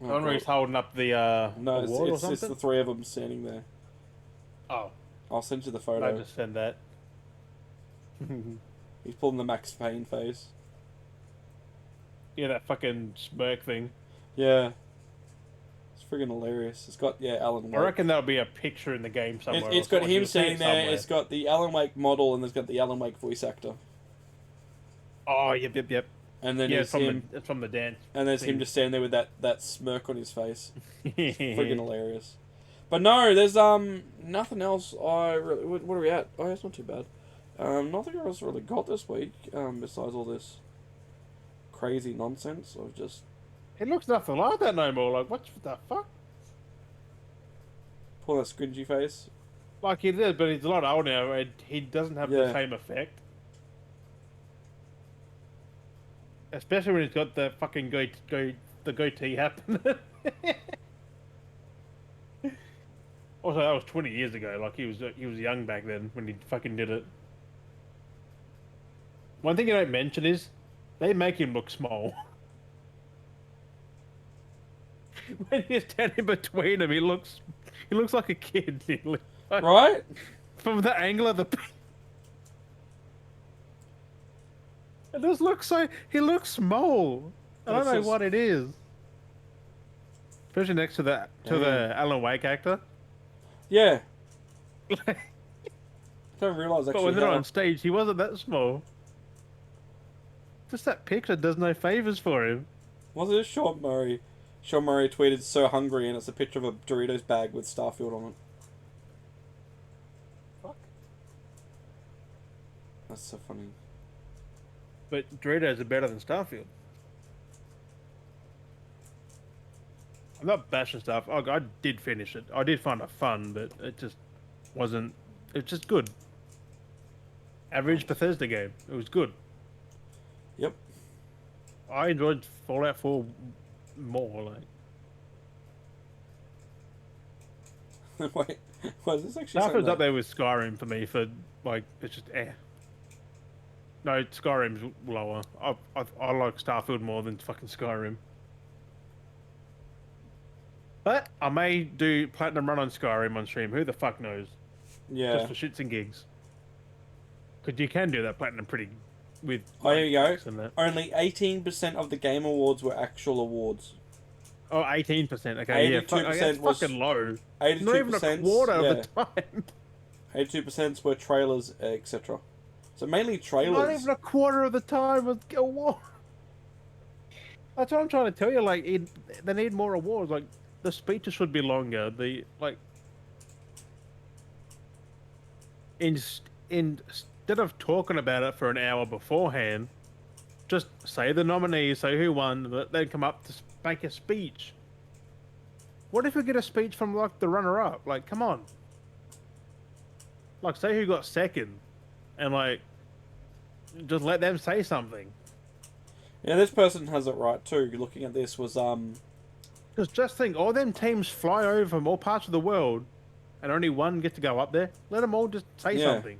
I wonder if he's holding up the no, award or something? it's the 3 of them standing there. Oh. I'll send you the photo. I'll just send that. He's pulling the Max Payne face. Yeah, that fucking smirk thing. Yeah. It's friggin' hilarious. It's got, Alan Wake. I reckon that'll be a picture in the game somewhere. It's got him standing there, it's got the Alan Wake model, and it's got the Alan Wake voice actor. Oh, yep. And then it's from the dance. And there's him just standing there with that smirk on his face. Friggin' hilarious. But no, there's nothing else I really... What are we at? Oh, it's not too bad. Nothing else really got this week, besides all this crazy nonsense of just... It looks nothing like that no more. Like, what the fuck? Pull that squingy face. Like he did, but he's a lot older now, and he doesn't have the same effect. Especially when he's got the fucking goatee happening. Also, that was 20 years ago. Like he was young back then when he fucking did it. One thing you don't mention is they make him look small. When you're standing between them, he looks like a kid. Like, right? From the angle of the... It does look so... He looks small. I don't know what it is. Especially next to the Alan Wake actor. Yeah. I don't realise actually. But when they're on stage, he wasn't that small. Just that picture does no favours for him. Was it Sean Murray? Sean Murray tweeted "so hungry" and it's a picture of a Doritos bag with Starfield on it. Fuck. That's so funny. But Doritos are better than Starfield. I'm not bashing stuff. I did finish it. I did find it fun, but it just wasn't... It's just good. Average Bethesda game. It was good. Yep. I enjoyed Fallout 4 more, like... Wait, was this actually Starfield's up there with Skyrim for me for, like, it's just No, Skyrim's lower. I like Starfield more than fucking Skyrim. But I may do platinum run on Skyrim on stream. Who the fuck knows? Yeah. Just for shits and gigs. Because you can do that platinum pretty with. Oh, here you go. And that. Only 18% of the Game Awards were actual awards. Oh, 18%. Okay, yeah. 82% was fucking low. 82%. Not even a quarter of the time. 82% were trailers, etc. So mainly trailers. Not even a quarter of the time was award. That's what I'm trying to tell you. Like, they need more awards. Like, the speeches should be longer. Instead of talking about it for an hour beforehand, just say the nominees, say who won, then come up to make a speech. What if we get a speech from like the runner-up? Like, come on. Like, say who got second, and like, just let them say something. Yeah, this person has it right too. Looking at this was Because just think, all them teams fly over from all parts of the world, and only one get to go up there. Let them all just say something.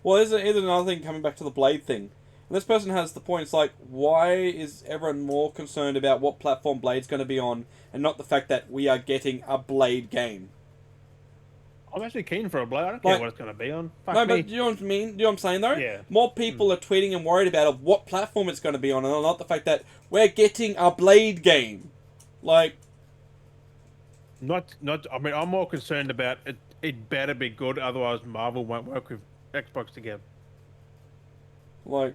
Well, here's another thing coming back to the Blade thing. And this person has the points like, why is everyone more concerned about what platform Blade's going to be on, and not the fact that we are getting a Blade game? I'm actually keen for a Blade. I don't care what it's going to be on. Fuck me. But do you know what I mean? Do you know what I'm saying, though? Yeah. More people are tweeting and worried about of what platform it's going to be on, and not the fact that we're getting a Blade game. Like... Not. I mean, I'm more concerned about it. It better be good, otherwise Marvel won't work with Xbox together. Like...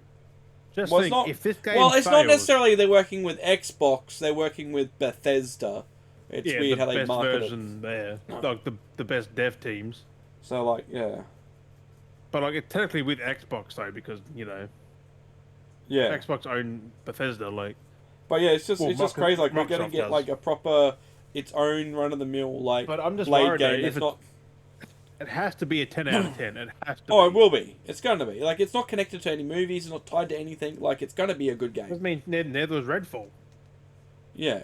Just think, if this game it's not necessarily they're working with Xbox, they're working with Bethesda. It's weird how they market it. the best version there. Like, the best dev teams. So, like, yeah. But, like, it's technically with Xbox, though, because, you know... Yeah. Xbox own Bethesda, like... But, yeah, it's just crazy. Like, we're going to get, like, a proper... its own run-of-the-mill, like, but I'm just Blade worried, game. Though, It's not... It has to be a 10 out of 10. It has to it will be. It's going to be. Like, it's not connected to any movies. It's not tied to anything. Like, it's going to be a good game. I mean, neither was Redfall. Yeah.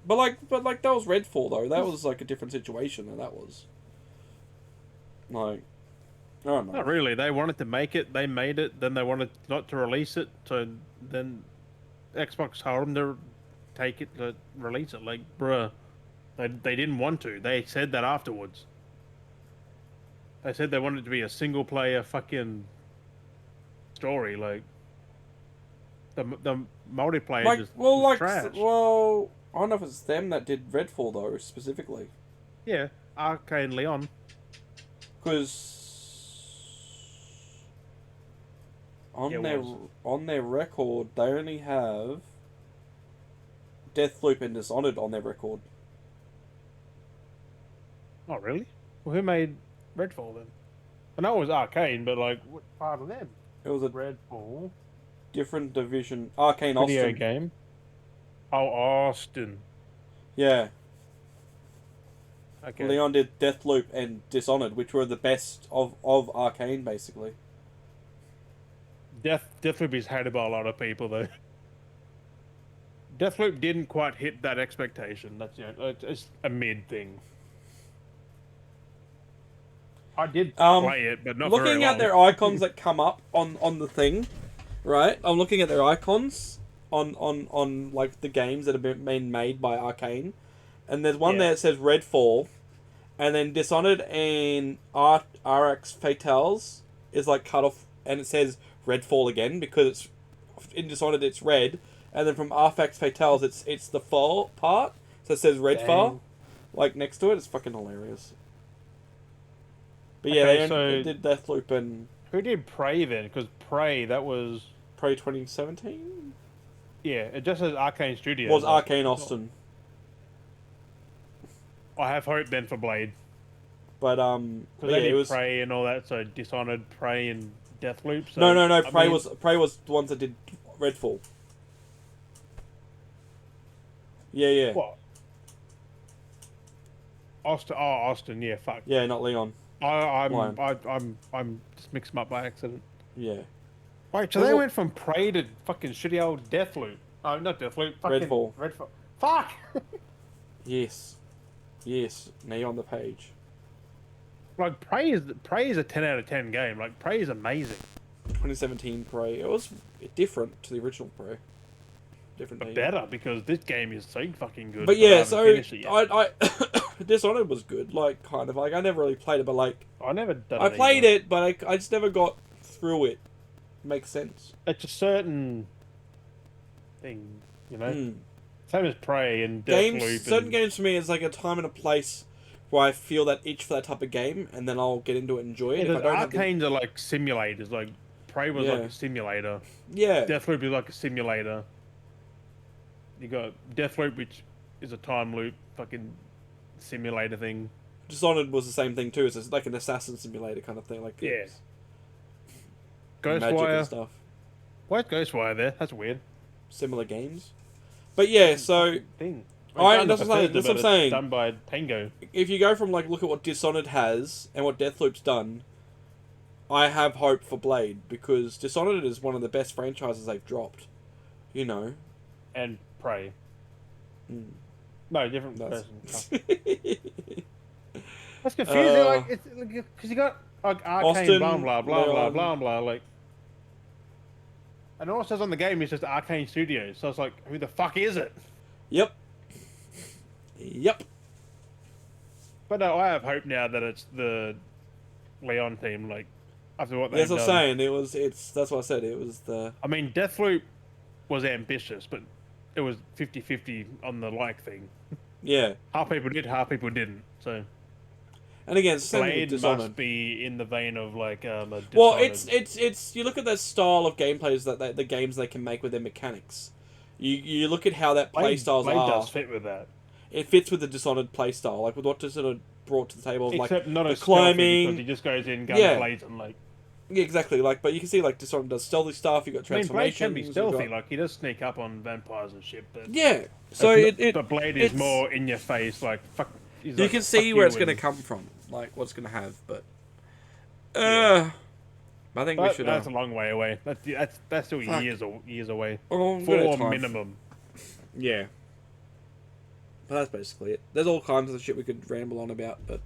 But that was Redfall, though. That was, like, a different situation than that was. Like, I don't know. Not really. They wanted to make it. They made it. Then they wanted not to release it. So then Xbox told them to take it, to release it. Like, bruh. They didn't want to. They said that afterwards. They said they wanted it to be a single-player fucking story. Like, the multiplayer like, just trash. Well, I don't know if it's them that did Redfall, though, specifically. Yeah, Arcane Leon. Because on their record, they only have Deathloop and Dishonored on their record. Oh, really? Well, who made Redfall then? I know it was Arcane, but like, what part of them? It was a Redfall. Different division. Arcane Video Austin. game. Oh, Austin. Yeah. Okay. Leon did Deathloop and Dishonored, which were the best of Arcane, basically. Deathloop is hated by a lot of people, though. Deathloop didn't quite hit that expectation. That's, you know, it's a mid thing. I did play it, but not very long. Looking at their icons that come up on the thing, right? I'm looking at their icons on like the games that have been made by Arcane, and there's one there that says Redfall, and then Dishonored and RX Fatales is like cut off, and it says Redfall again because it's in Dishonored it's red, and then from RX Fatales it's the fall part, so it says Redfall, like next to it. It's fucking hilarious. But yeah, they did Deathloop and... Who did Prey then? Because Prey, that was... Prey 2017? Yeah, it just says Arcane Studios. Was Arcane Austin. I have hope then for Blade. But, because they did Prey and all that, so Dishonored, Prey, and Deathloop. So, no, Prey was the ones that did Redfall. Yeah. What? Austin, yeah, fuck. Yeah, not Leon. I'm just mixed them up by accident. Yeah. Wait, so they went from Prey to fucking shitty old Deathloop. Oh, not Deathloop. Fucking Redfall. Fuck! Yes. Now you're on the page. Like, Prey is a 10 out of 10 game. Like, Prey is amazing. 2017 Prey. It was different to the original Prey. different But team. better, because this game is so fucking good. But yeah, I so I Dishonored was good, like kind of like I never really played it, but like I never done I it played either. it, but I just never got through it. Makes sense. It's a certain thing, you know. Same as Prey and Deathloop. Certain games for me is like a time and a place where I feel that itch for that type of game, and then I'll get into it and enjoy it. Yeah, If I don't have arcanes are like simulators. Like Prey was like Yeah. a simulator. Yeah. Deathloop is like a simulator. You got Deathloop, which is a time loop fucking simulator thing. Dishonored was the same thing too. It's like an assassin simulator kind of thing, like Yeah. magic and Ghostwire. stuff. Why's Ghostwire there? That's weird. Similar games, but yeah. So Thing. that's what I'm saying. Done by Tango. If you go from like look at what Dishonored has and what Deathloop's done, I have hope for Blade because Dishonored is one of the best franchises they've dropped. You know. And Prey. Mm. No, different person. That's That's confusing. Like, it's because you got like arcane, Austin, blah blah blah Leon. blah blah blah. Like, and all it says on the game is just Arcane Studios. So it's like, who the fuck is it? Yep. Yep. But no, I have hope now that it's the Leon team. Like, after what they've That's done. what I'm saying. That's what I said. It was the. I mean, Deathloop was ambitious, but it was 50-50 on the like thing. Yeah. Half people did, half people didn't. So. And again, same with Blade Dishonored. must be in the vein of like a Dishonored. Well, it's you look at the style of gameplays that the games they can make with their mechanics. You look at how that playstyles Blade are. does fit with that. It fits with the Dishonored playstyle, like with what Dishonored brought to the table, Except like not the as stealthy, climbing. because he just goes in, Yeah. blazing like. Yeah, exactly. Like, but you can see like Dishonored does stealthy stuff. You got I mean, Blade transformations. can be you've stealthy, got- like he does sneak up on vampires and shit. But Yeah. So but Blade is it's- more in your face, like fuck. You can see where it's going to come from, like what's going to have, but. I think we should. That's a long way away. That's still Fuck. years away. Oh, I'm good at For time. minimum. Yeah. But that's basically it. There's all kinds of shit we could ramble on about, but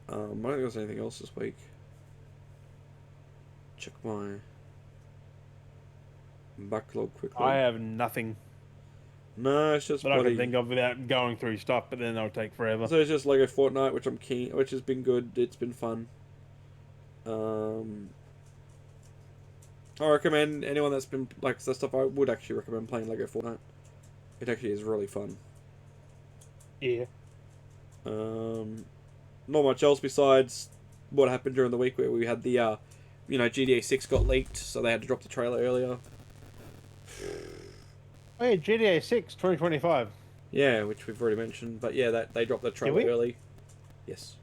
I don't think there's anything else this week. Check my backlog quickly. I have nothing No, it's just that I bloody. can think of without going through stuff, but then it'll take forever. So it's just Lego Fortnite, which I'm keen, which has been good. It's been fun. I recommend anyone that's been like that stuff. I would actually recommend playing Lego Fortnite. It actually is really fun. Yeah. Not much else besides what happened during the week where we had the, GTA 6 got leaked, so they had to drop the trailer earlier. Oh yeah, GTA 6 2025. Yeah, which we've already mentioned, but yeah, that they dropped the trailer we? early. Yes.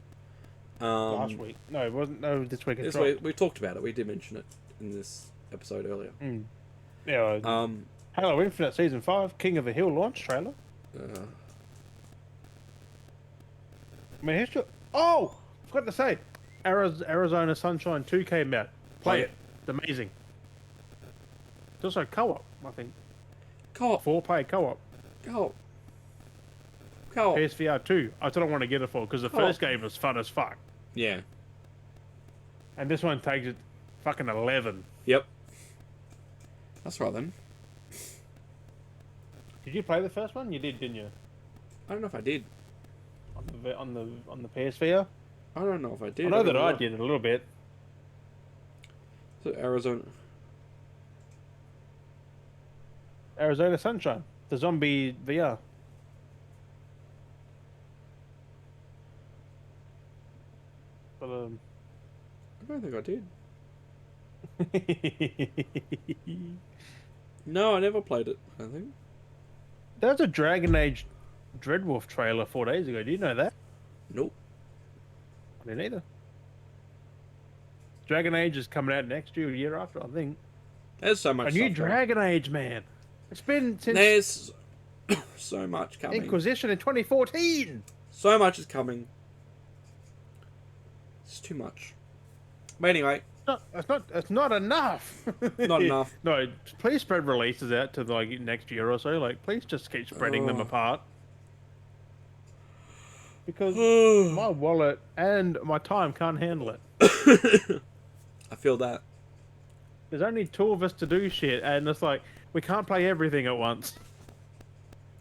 Last week. No, it wasn't. No, this week. This week we talked about it. We did mention it in this episode earlier. Yeah. Halo Infinite Season 5 King of the Hill launch trailer. I mean, here's your... Oh! Forgot to say. Arizona Sunshine 2 came out. Play it. It's amazing. It's also co-op, I think. Co-op. 4-player co-op. Co-op. Co-op. PSVR 2. I don't want to get it for because the first game was fun as fuck. Yeah. And this one takes it fucking 11. Yep. That's right then. Did you play the first one? You did, didn't you? I don't know if I did. On the PSVR? I don't know if I did. I know that I did a little bit. So Arizona Sunshine. The zombie VR. But, I don't think I did. No, I never played it, I think. There was a Dragon Age Dreadwolf trailer 4 days ago. Do you know that? Nope. I didn't either. Dragon Age is coming out next year, a year after, I think. There's so much A new stuff going. Dragon Age, man. It's been since There's so much coming. Inquisition in 2014. So much is coming. It's too much. But anyway, It's not enough. not enough. No, please spread releases out to like next year or so. Like, please just keep spreading them apart. Because my wallet and my time can't handle it. I feel that. There's only two of us to do shit, and it's like We can't play everything at once.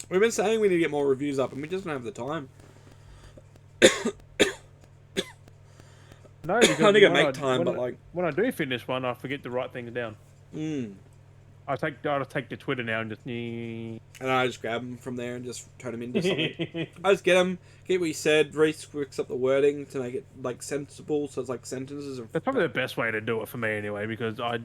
We've been saying we need to get more reviews up, and we just don't have the time. No, because I need to make time, but like when I do finish one, I forget to write things down. Mm. I'll take to Twitter now and just. And I just grab them from there and just turn them into something. I just get what you said, re-squicks up the wording to make it like sensible, so it's like sentences. That's probably the best way to do it for me anyway, because I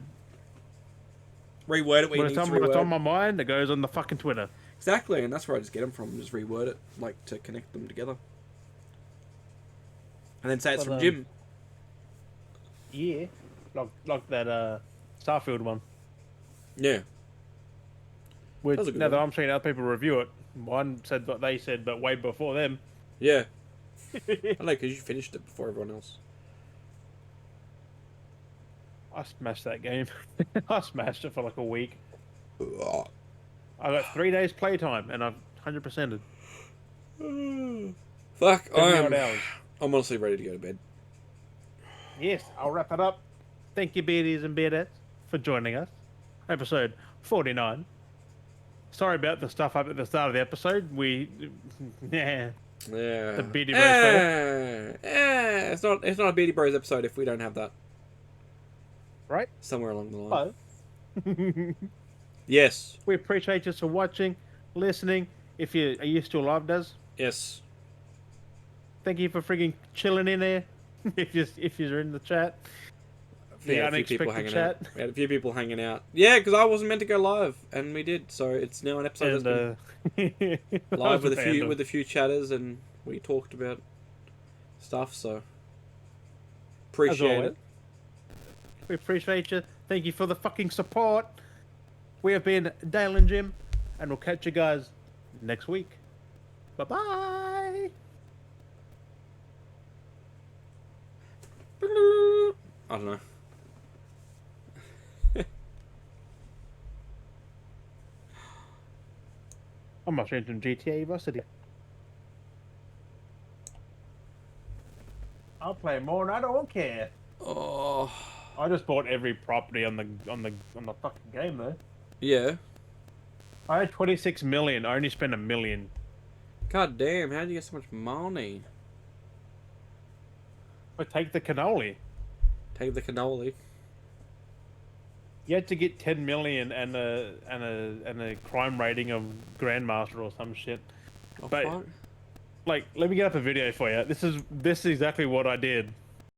reword it when it's on my mind. It goes on the fucking Twitter. Exactly, and that's where I just get them from. Just reword it, like to connect them together, and then say it's from Jim. Yeah, like that Starfield one. Yeah. Which, now that I'm seeing other people review it, one said what they said, but way before them. Yeah. I know, because you finished it before everyone else. I smashed that game. I smashed it for like a week. I got 3 days playtime, and I've 100%ed. Fuck, I'm honestly ready to go to bed. Yes, I'll wrap it up. Thank you, beardies and beardettes, for joining us. Episode 49. Sorry about the stuff up at the start of the episode. Yeah. The Beardy Bros. It's not a Beardy Bros episode if we don't have that. Right? Somewhere along the line. Yes. We appreciate you for watching, listening. Are you still live, Des? Yes. Thank you for frigging chilling in there. if you're in the chat. We had a few people hanging out. We had a few people hanging out. Yeah, because I wasn't meant to go live, and we did. So it's now an episode that's been live with a few chatters, and we talked about stuff. So appreciate it. We appreciate you. Thank you for the fucking support. We have been Dale and Jim, and we'll catch you guys next week. Bye bye. I don't know. I'm not into GTA Vice City. I'll play more, and I don't care. Oh. I just bought every property on the fucking game though. Yeah. I had 26 million. I only spent $1 million. God damn! How did you get so much money? But take the cannoli. Take the cannoli. You had to get 10 million and a crime rating of Grandmaster or some shit. Oh, but fuck. like, let me get up a video for you. This is exactly what I did.